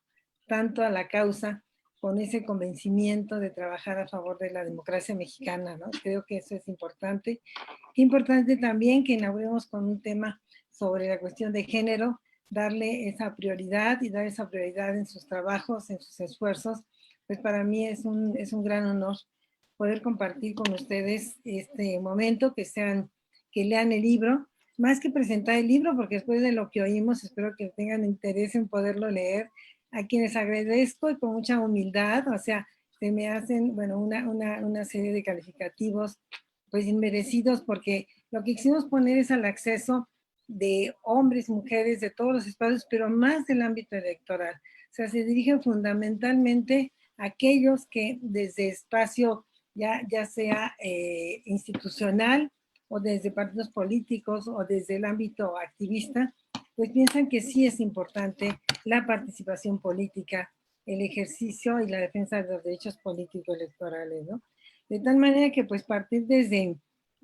a la causa, con ese convencimiento de trabajar a favor de la democracia mexicana, ¿no? Creo que eso es importante. Importante también que inauguremos con un tema sobre la cuestión de género, darle esa prioridad y dar esa prioridad en sus trabajos, en sus esfuerzos. Pues para mí es un gran honor poder compartir con ustedes este momento, que lean el libro, más que presentar el libro, porque después de lo que oímos, espero que tengan interés en poderlo leer, a quienes agradezco y con mucha humildad, o sea, se me hacen, bueno, una serie de calificativos, pues inmerecidos, porque lo que quisimos poner es al acceso de hombres, mujeres, de todos los espacios, pero más del ámbito electoral. O sea, se dirigen fundamentalmente a aquellos que desde espacio ya sea institucional o desde partidos políticos o desde el ámbito activista, pues piensan que sí es importante la participación política, el ejercicio y la defensa de los derechos políticos electorales, ¿no? De tal manera que pues partir desde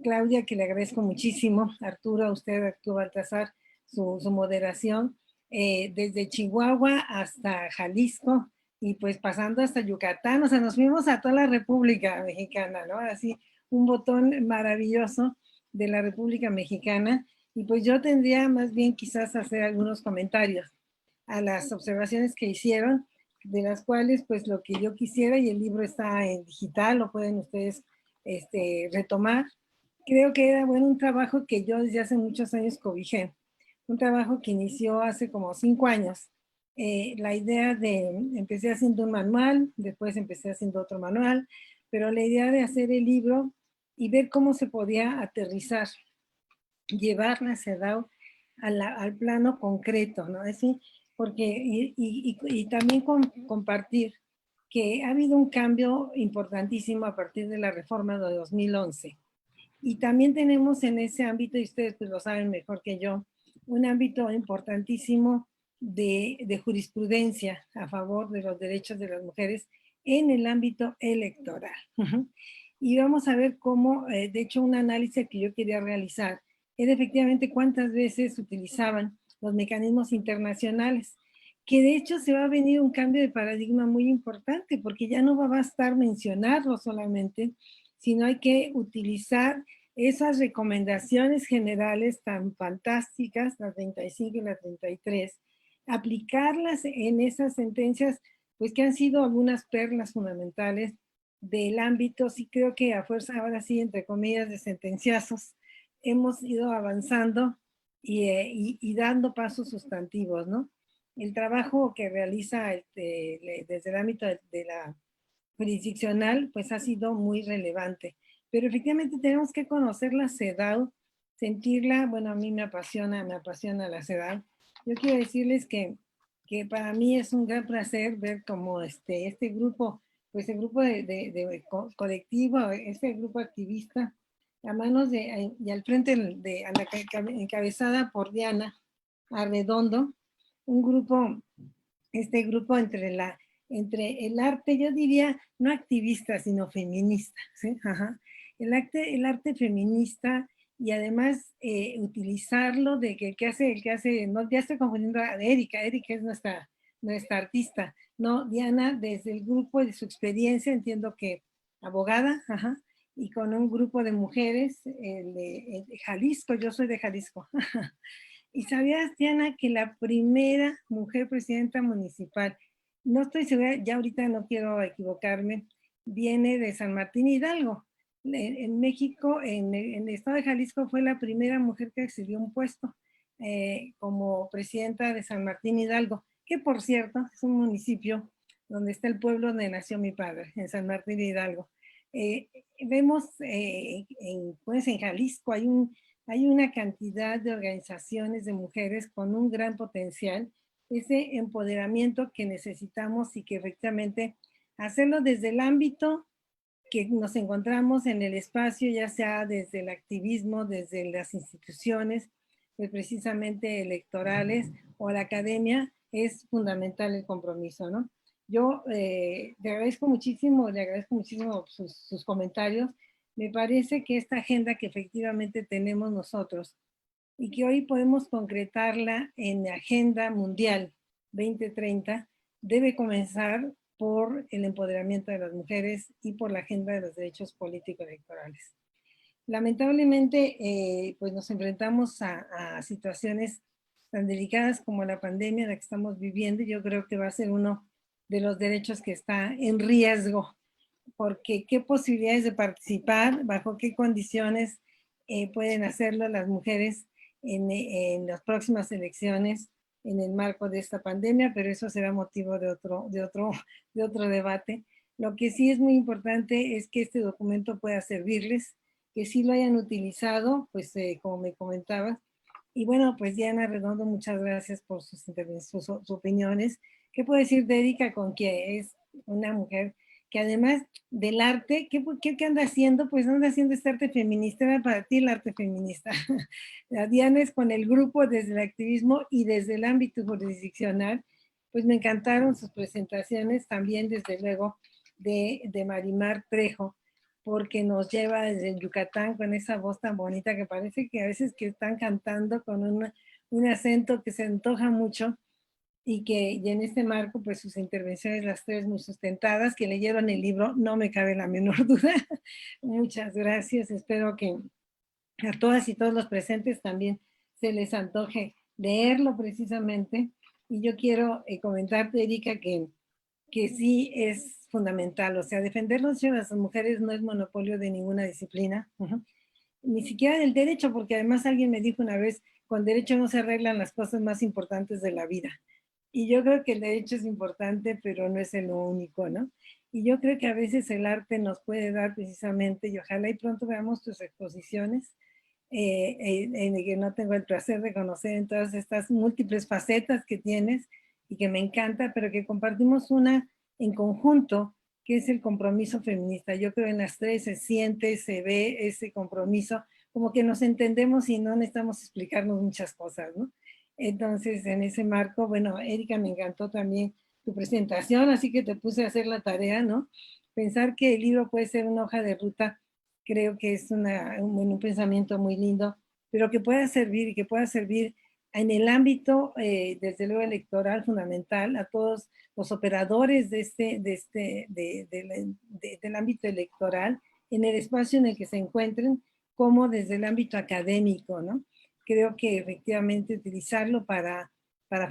Claudia, que le agradezco muchísimo, Arturo, a usted, Arturo Baltasar, su moderación, desde Chihuahua hasta Jalisco, y pues pasando hasta Yucatán, o sea, nos fuimos a toda la República Mexicana, ¿no? Así, un botón maravilloso de la República Mexicana, y pues yo tendría más bien quizás hacer algunos comentarios a las observaciones que hicieron, de las cuales pues lo que yo quisiera, y el libro está en digital, lo pueden ustedes retomar. Creo que era bueno un trabajo que yo desde hace muchos años cobijé, un trabajo que inició hace como 5 años. La idea empecé haciendo un manual, después empecé haciendo otro manual, pero la idea de hacer el libro y ver cómo se podía aterrizar, llevar la CEDAW al plano concreto, ¿no? Así, porque, y también compartir que ha habido un cambio importantísimo a partir de la reforma de 2011. Y también tenemos en ese ámbito, y ustedes pues lo saben mejor que yo, un ámbito importantísimo de jurisprudencia a favor de los derechos de las mujeres en el ámbito electoral. Y vamos a ver cómo, de hecho, un análisis que yo quería realizar es efectivamente cuántas veces utilizaban los mecanismos internacionales, que de hecho se va a venir un cambio de paradigma muy importante, porque ya no va a bastar mencionarlo solamente, sino hay que utilizar esas recomendaciones generales tan fantásticas, la 35 y la 33, aplicarlas en esas sentencias, pues que han sido algunas perlas fundamentales del ámbito. Sí creo que a fuerza, ahora sí, entre comillas, de sentenciazos, hemos ido avanzando y dando pasos sustantivos, ¿no? El trabajo que realiza desde el ámbito de la jurisdiccional, pues ha sido muy relevante. Pero efectivamente tenemos que conocer la CEDAW, sentirla. Bueno, a mí me apasiona la CEDAW. Yo quiero decirles que para mí es un gran placer ver cómo este grupo, pues el grupo de colectivo, este grupo activista, a manos y al frente encabezada por Diana Arredondo, un grupo, grupo entre el arte, yo diría, no activista, sino feminista, ¿sí? el arte feminista y además utilizarlo de que el que hace, no, ya estoy confundiendo a Erika es nuestra artista, no, Diana, desde el grupo de su experiencia, entiendo que abogada, ajá, y con un grupo de mujeres de Jalisco, yo soy de Jalisco. ¿Y sabías, Diana, que la primera mujer presidenta municipal, no estoy segura, ya ahorita no quiero equivocarme, viene de San Martín Hidalgo? En México, en el estado de Jalisco, fue la primera mujer que accedió a un puesto como presidenta de San Martín Hidalgo, que por cierto es un municipio donde está el pueblo donde nació mi padre, en San Martín Hidalgo. Vemos pues en Jalisco hay una cantidad de organizaciones de mujeres con un gran potencial, ese empoderamiento que necesitamos y que efectivamente hacerlo desde el ámbito que nos encontramos en el espacio, ya sea desde el activismo, desde las instituciones, pues precisamente electorales o la academia, es fundamental el compromiso, ¿no? Yo le agradezco muchísimo sus comentarios. Me parece que esta agenda que efectivamente tenemos nosotros y que hoy podemos concretarla en la Agenda Mundial 2030, debe comenzar por el empoderamiento de las mujeres y por la agenda de los derechos políticos electorales. Lamentablemente, pues nos enfrentamos a situaciones tan delicadas como la pandemia en la que estamos viviendo, y yo creo que va a ser uno de los derechos que está en riesgo, porque qué posibilidades de participar, bajo qué condiciones pueden hacerlo las mujeres en las próximas elecciones en el marco de esta pandemia, pero eso será motivo de otro debate. Lo que sí es muy importante es que este documento pueda servirles, que sí lo hayan utilizado, pues como me comentabas. Y bueno, pues Diana Redondo, muchas gracias por sus opiniones. ¿Qué puedo decir de Erika, con que es una mujer que además del arte, ¿qué anda haciendo? Pues anda haciendo este arte feminista. Era para ti el arte feminista. La Diana es con el grupo desde el activismo y desde el ámbito jurisdiccional. Pues me encantaron sus presentaciones, también desde luego de Marimar Trejo, porque nos lleva desde Yucatán con esa voz tan bonita que parece que a veces que están cantando con un acento que se antoja mucho, y en este marco, pues sus intervenciones, las tres muy sustentadas, que leyeron el libro, no me cabe la menor duda. Muchas gracias, espero que a todas y todos los presentes también se les antoje leerlo precisamente. Y yo quiero comentarte, Erika, que sí es fundamental, o sea, defender los derechos de las mujeres no es monopolio de ninguna disciplina, ni siquiera del derecho, porque además alguien me dijo una vez, con derecho no se arreglan las cosas más importantes de la vida. Y yo creo que el derecho es importante, pero no es el único, ¿no? Y yo creo que a veces el arte nos puede dar precisamente, y ojalá y pronto veamos tus exposiciones, en el que no tengo el placer de conocer en todas estas múltiples facetas que tienes y que me encanta, pero que compartimos una en conjunto, que es el compromiso feminista. Yo creo en las tres se siente, se ve ese compromiso, como que nos entendemos y no necesitamos explicarnos muchas cosas, ¿no? Entonces, en ese marco, bueno, Erika, me encantó también tu presentación, así que te puse a hacer la tarea, ¿no? Pensar que el libro puede ser una hoja de ruta, creo que es un pensamiento muy lindo, pero que pueda servir y que pueda servir en el ámbito, desde luego, electoral fundamental, a todos los operadores del ámbito electoral, en el espacio en el que se encuentren, como desde el ámbito académico, ¿no? Creo que efectivamente utilizarlo para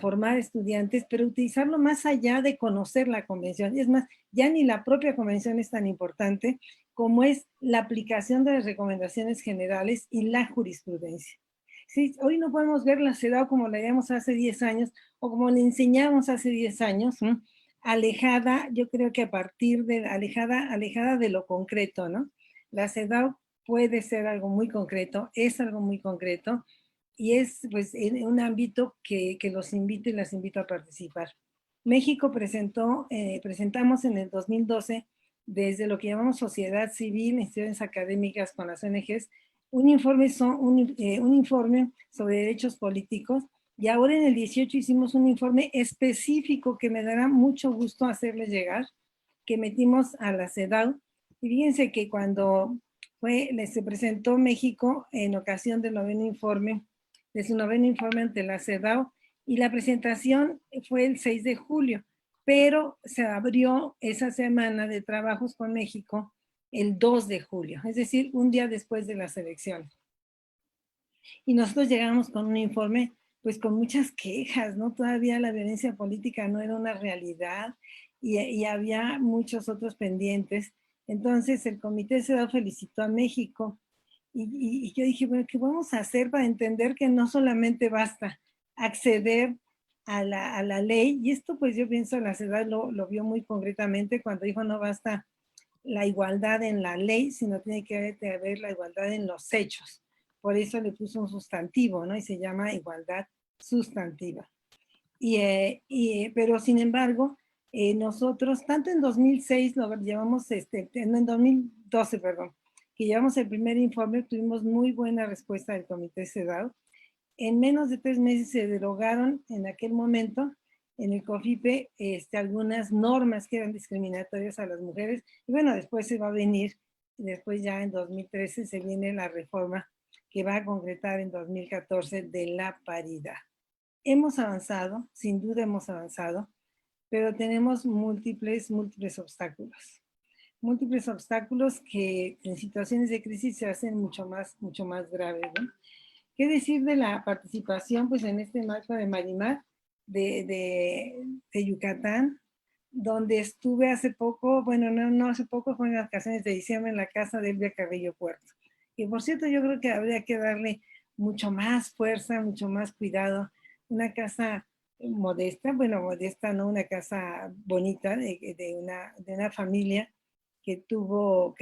formar estudiantes, pero utilizarlo más allá de conocer la convención. Es más, ya ni la propia convención es tan importante como es la aplicación de las recomendaciones generales y la jurisprudencia. Sí, hoy no podemos ver la CEDAW como la veíamos hace 10 años o como le enseñamos hace 10 años, ¿no? Alejada, yo creo que alejada de lo concreto, ¿no? La CEDAW puede ser algo muy concreto, es algo muy concreto, y es pues en un ámbito que los invito y las invito a participar. México presentamos en el 2012, desde lo que llamamos sociedad civil, instituciones académicas con las ONGs, un informe sobre derechos políticos, y ahora en el 18 hicimos un informe específico que me dará mucho gusto hacerles llegar, que metimos a la CEDAW. Y fíjense que cuando se presentó México en ocasión del de su noveno informe ante la CEDAW, y la presentación fue el 6 de julio, pero se abrió esa semana de trabajos con México el 2 de julio, es decir, un día después de las elecciones. Y nosotros llegamos con un informe, pues con muchas quejas, ¿no? Todavía la violencia política no era una realidad y había muchos otros pendientes. Entonces el Comité CEDAW felicitó a México y yo dije, bueno, ¿qué vamos a hacer para entender que no solamente basta acceder a la ley? Y esto pues yo pienso la CEDAW lo vio muy concretamente cuando dijo no basta la igualdad en la ley, sino tiene que haber la igualdad en los hechos. Por eso le puso un sustantivo, ¿no? Y se llama igualdad sustantiva. Pero sin embargo, nosotros, tanto en 2006, lo llevamos, en 2012, perdón, que llevamos el primer informe, tuvimos muy buena respuesta del Comité CEDAW. En menos de 3 meses se derogaron en aquel momento en el COFIPE algunas normas que eran discriminatorias a las mujeres. Y bueno, después se va a venir, después ya en 2013 se viene la reforma que va a concretar en 2014 de la paridad. Hemos avanzado, sin duda hemos avanzado, pero tenemos múltiples obstáculos. Múltiples obstáculos que en situaciones de crisis se hacen mucho más graves, ¿no? ¿Qué decir de la participación pues en este marco de Marimar de Yucatán, donde estuve hace poco, bueno, no hace poco, fue en las vacaciones de diciembre en la casa de Elvia Carrillo Puerto. Y por cierto, yo creo que habría que darle mucho más fuerza, mucho más cuidado. Una casa modesta, bueno, modesta no, una casa bonita de una familia que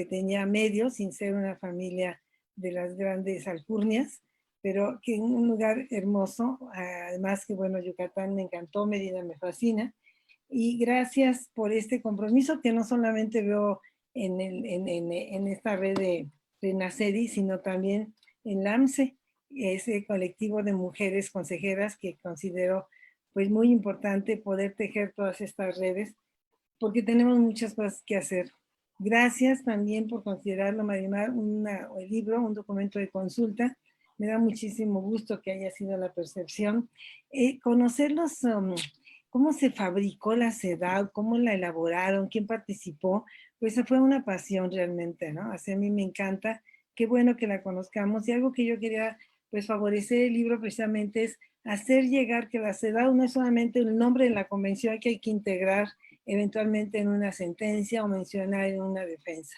tenía medios, sin ser una familia de las grandes alcurnias, pero que en un lugar hermoso, además que bueno, Yucatán me encantó, Mérida me fascina, y gracias por este compromiso que no solamente veo en esta red de Renacedi, sino también en la AMCE, ese colectivo de mujeres consejeras que considero pues muy importante poder tejer todas estas redes, porque tenemos muchas cosas que hacer. Gracias también por considerarlo, Marimar, el libro, un documento de consulta. Me da muchísimo gusto que haya sido la percepción. Conocerlos, cómo se fabricó la CEDAW, cómo la elaboraron, quién participó, pues fue una pasión realmente, ¿no? Así a mí me encanta. Qué bueno que la conozcamos. Y algo que yo quería, pues, favorecer el libro precisamente es hacer llegar que la CEDAW no es solamente el nombre de la convención que hay que integrar eventualmente en una sentencia o mencionar en una defensa.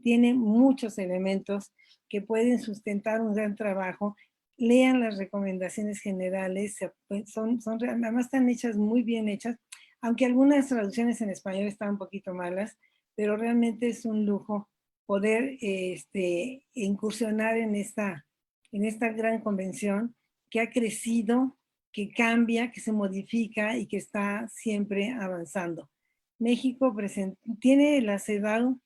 Tiene muchos elementos que pueden sustentar un gran trabajo. Lean las recomendaciones generales, además están hechas, muy bien hechas, aunque algunas traducciones en español están un poquito malas, pero realmente es un lujo poder incursionar en esta gran convención que ha crecido, que cambia, que se modifica y que está siempre avanzando. México tiene la CEDAW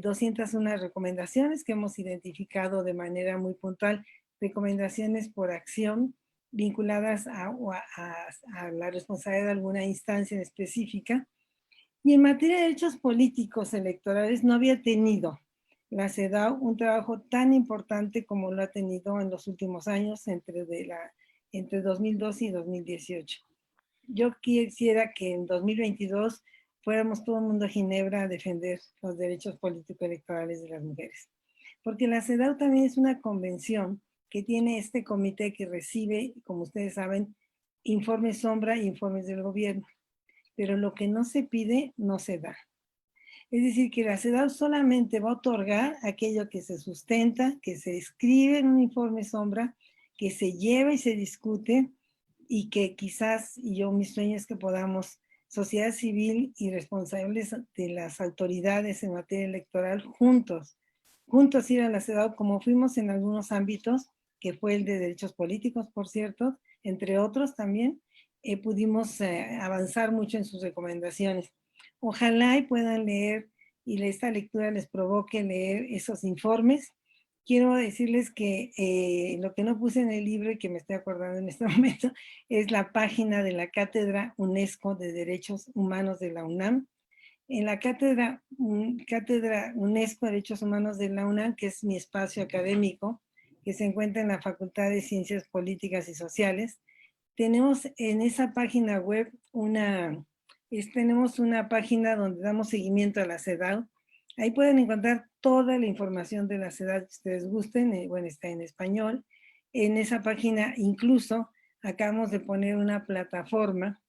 201 recomendaciones que hemos identificado de manera muy puntual, recomendaciones por acción vinculadas a la responsabilidad de alguna instancia en específica. Y en materia de derechos políticos electorales no había tenido la CEDAW un trabajo tan importante como lo ha tenido en los últimos años entre 2012 y 2018. Yo quisiera que en 2022 fuéramos todo el mundo a Ginebra a defender los derechos políticos electorales de las mujeres. Porque la CEDAW también es una convención que tiene este comité que recibe, como ustedes saben, informes sombra e informes del gobierno. Pero lo que no se pide, no se da. Es decir, que la CEDAW solamente va a otorgar aquello que se sustenta, que se escribe en un informe sombra, que se lleva y se discute, y que quizás, mi sueño es que podamos, sociedad civil y responsables de las autoridades en materia electoral, juntos ir a la CEDAW, como fuimos en algunos ámbitos, que fue el de derechos políticos, por cierto, entre otros también, pudimos avanzar mucho en sus recomendaciones. Ojalá y puedan leer y esta lectura les provoque leer esos informes. Quiero decirles que lo que no puse en el libro y que me estoy acordando en este momento es la página de la Cátedra UNESCO de Derechos Humanos de la UNAM. en la cátedra UNESCO Derechos Humanos de la UNAM, que es mi espacio académico, que se encuentra en la Facultad de Ciencias Políticas y Sociales. Tenemos en esa página web tenemos una página donde damos seguimiento a la CEDAW. Ahí pueden encontrar toda la información de la CEDAW que ustedes gusten. Bueno, está en español. En esa página incluso acabamos de poner una plataforma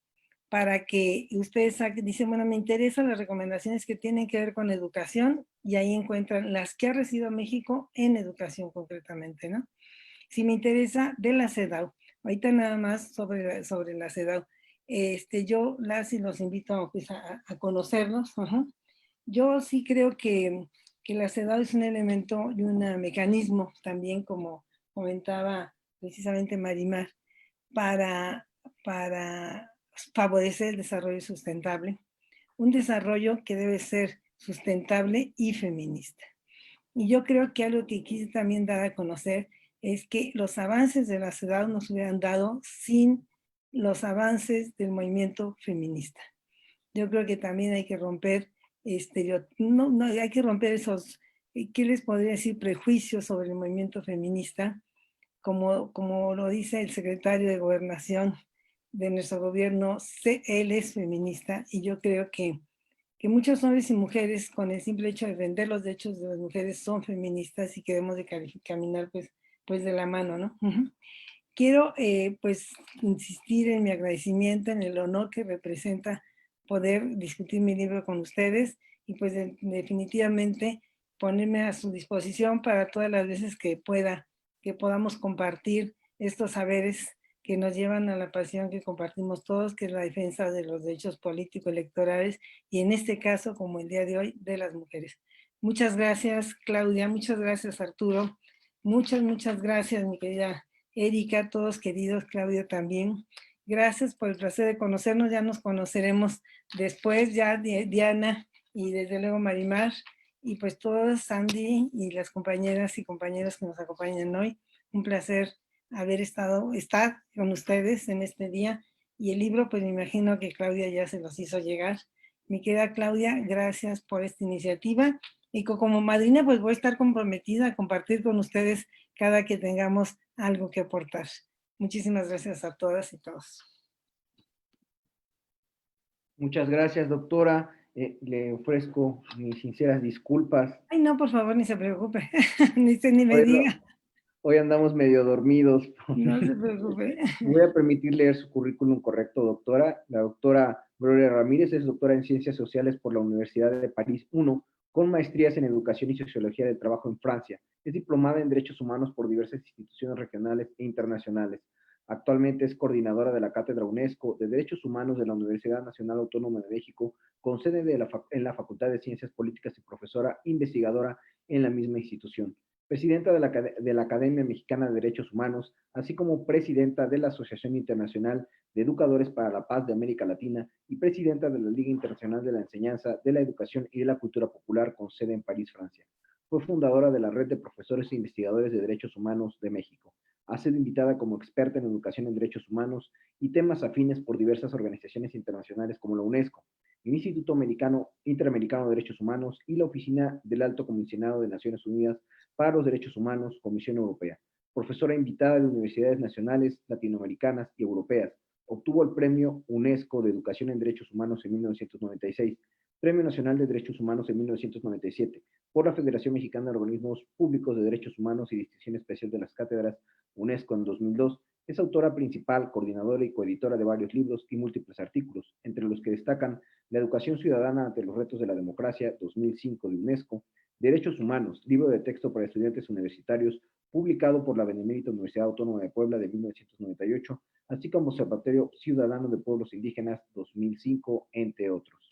para que ustedes dicen, bueno, me interesan las recomendaciones que tienen que ver con educación, y ahí encuentran las que ha recibido México en educación concretamente, ¿no? Si me interesa de la CEDAW, ahorita nada más sobre la CEDAW, yo las y los invito pues, a conocerlos. Yo sí creo que la CEDAW es un elemento y un mecanismo también, como comentaba precisamente Marimar, para favorecer el desarrollo sustentable, un desarrollo que debe ser sustentable y feminista. Y yo creo que algo que quise también dar a conocer es que los avances de la CEDAW no se hubieran dado sin los avances del movimiento feminista. Yo creo que también hay que romper hay que romper esos, ¿qué les podría decir? Prejuicios sobre el movimiento feminista, como lo dice el secretario de Gobernación de nuestro gobierno. Él es feminista, y yo creo que muchos hombres y mujeres, con el simple hecho de defender los derechos de las mujeres, son feministas, y que debemos de caminar pues de la mano, ¿no? Quiero pues insistir en mi agradecimiento, en el honor que representa poder discutir mi libro con ustedes, y pues definitivamente ponerme a su disposición para todas las veces que podamos compartir estos saberes que nos llevan a la pasión que compartimos todos, que es la defensa de los derechos político-electorales, y en este caso, como el día de hoy, de las mujeres. Muchas gracias, Claudia. Muchas gracias, Arturo. Muchas gracias, mi querida Erika, todos queridos, Claudia también. Gracias por el placer de conocernos. Ya nos conoceremos después, ya Diana y desde luego Marimar, y pues todos, Sandy y las compañeras y compañeros que nos acompañan hoy. Un placer estar con ustedes en este día. Y el libro, pues me imagino que Claudia ya se los hizo llegar. Mi querida Claudia, gracias por esta iniciativa. Y como madrina, pues voy a estar comprometida a compartir con ustedes cada que tengamos algo que aportar. Muchísimas gracias a todas y todos. Muchas gracias, doctora. Le ofrezco mis sinceras disculpas. Ay, no, por favor, ni se preocupe. ni me diga. Hoy andamos medio dormidos. No se preocupe. Voy a permitir leer su currículum correcto, doctora. La doctora Gloria Ramírez es doctora en Ciencias Sociales por la Universidad de París I, con maestrías en Educación y Sociología del Trabajo en Francia. Es diplomada en Derechos Humanos por diversas instituciones regionales e internacionales. Actualmente es coordinadora de la Cátedra UNESCO de Derechos Humanos de la Universidad Nacional Autónoma de México, con sede en la Facultad de Ciencias Políticas y profesora investigadora en la misma institución. Presidenta de la Academia Mexicana de Derechos Humanos, así como presidenta de la Asociación Internacional de Educadores para la Paz de América Latina y presidenta de la Liga Internacional de la Enseñanza, de la Educación y de la Cultura Popular, con sede en París, Francia. Fue fundadora de la Red de Profesores e Investigadores de Derechos Humanos de México. Ha sido invitada como experta en educación en derechos humanos y temas afines por diversas organizaciones internacionales como la UNESCO, el Instituto Interamericano de Derechos Humanos y la Oficina del Alto Comisionado de Naciones Unidas para los Derechos Humanos, Comisión Europea. Profesora invitada de universidades nacionales, latinoamericanas y europeas. Obtuvo el Premio UNESCO de Educación en Derechos Humanos en 1996, Premio Nacional de Derechos Humanos en 1997, por la Federación Mexicana de Organismos Públicos de Derechos Humanos y Distinción Especial de las Cátedras UNESCO en 2002. Es autora principal, coordinadora y coeditora de varios libros y múltiples artículos, entre los que destacan La Educación Ciudadana ante los Retos de la Democracia, 2005 de UNESCO, Derechos Humanos, libro de texto para estudiantes universitarios, publicado por la Benemérita Universidad Autónoma de Puebla de 1998, así como Observatorio Ciudadano de Pueblos Indígenas 2005, entre otros.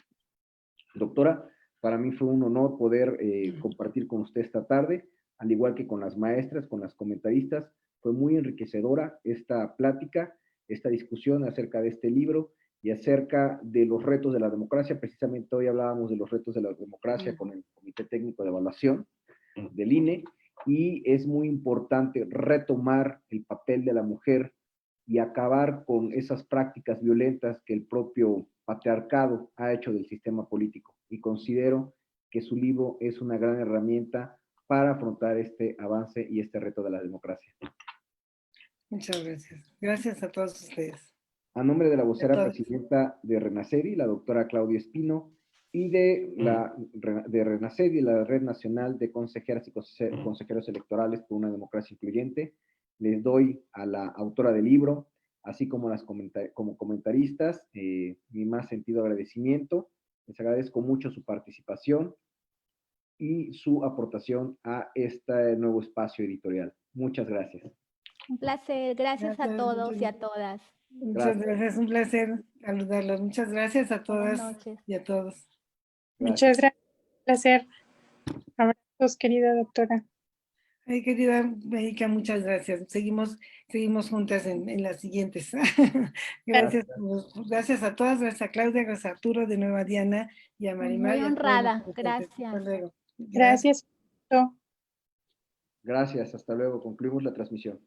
Doctora, para mí fue un honor poder compartir con usted esta tarde, al igual que con las maestras, con las comentaristas. Fue muy enriquecedora esta plática, esta discusión acerca de este libro y acerca de los retos de la democracia. Precisamente hoy hablábamos de los retos de la democracia con el Comité Técnico de Evaluación del INE, y es muy importante retomar el papel de la mujer y acabar con esas prácticas violentas que el propio patriarcado ha hecho del sistema político. y considero que su libro es una gran herramienta para afrontar este avance y este reto de la democracia. Muchas gracias. Gracias a todos ustedes. A nombre de la vocera todos. presidenta de Renacedi, la doctora Claudia Espino, y de Renacedi, la Red Nacional de Consejeras y Consejeros Electorales por una Democracia Incluyente, les doy a la autora del libro, así como como comentaristas, mi más sentido agradecimiento. Les agradezco mucho su participación y su aportación a este nuevo espacio editorial. Muchas gracias. Un placer. Gracias a todos y a todas. Muchas gracias, un placer saludarlos. Muchas gracias a todas Buenas noches. y a todos. Muchas gracias. Placer. Abrazos, querida doctora. Ay, querida Médica, muchas gracias. Seguimos juntas en las siguientes. Gracias, gracias a todas, gracias a Claudia, gracias a Arturo, de nuevo a Diana y a Marimar. Muy honrada, gracias. Hasta luego. Gracias. Gracias, hasta luego. Concluimos la transmisión.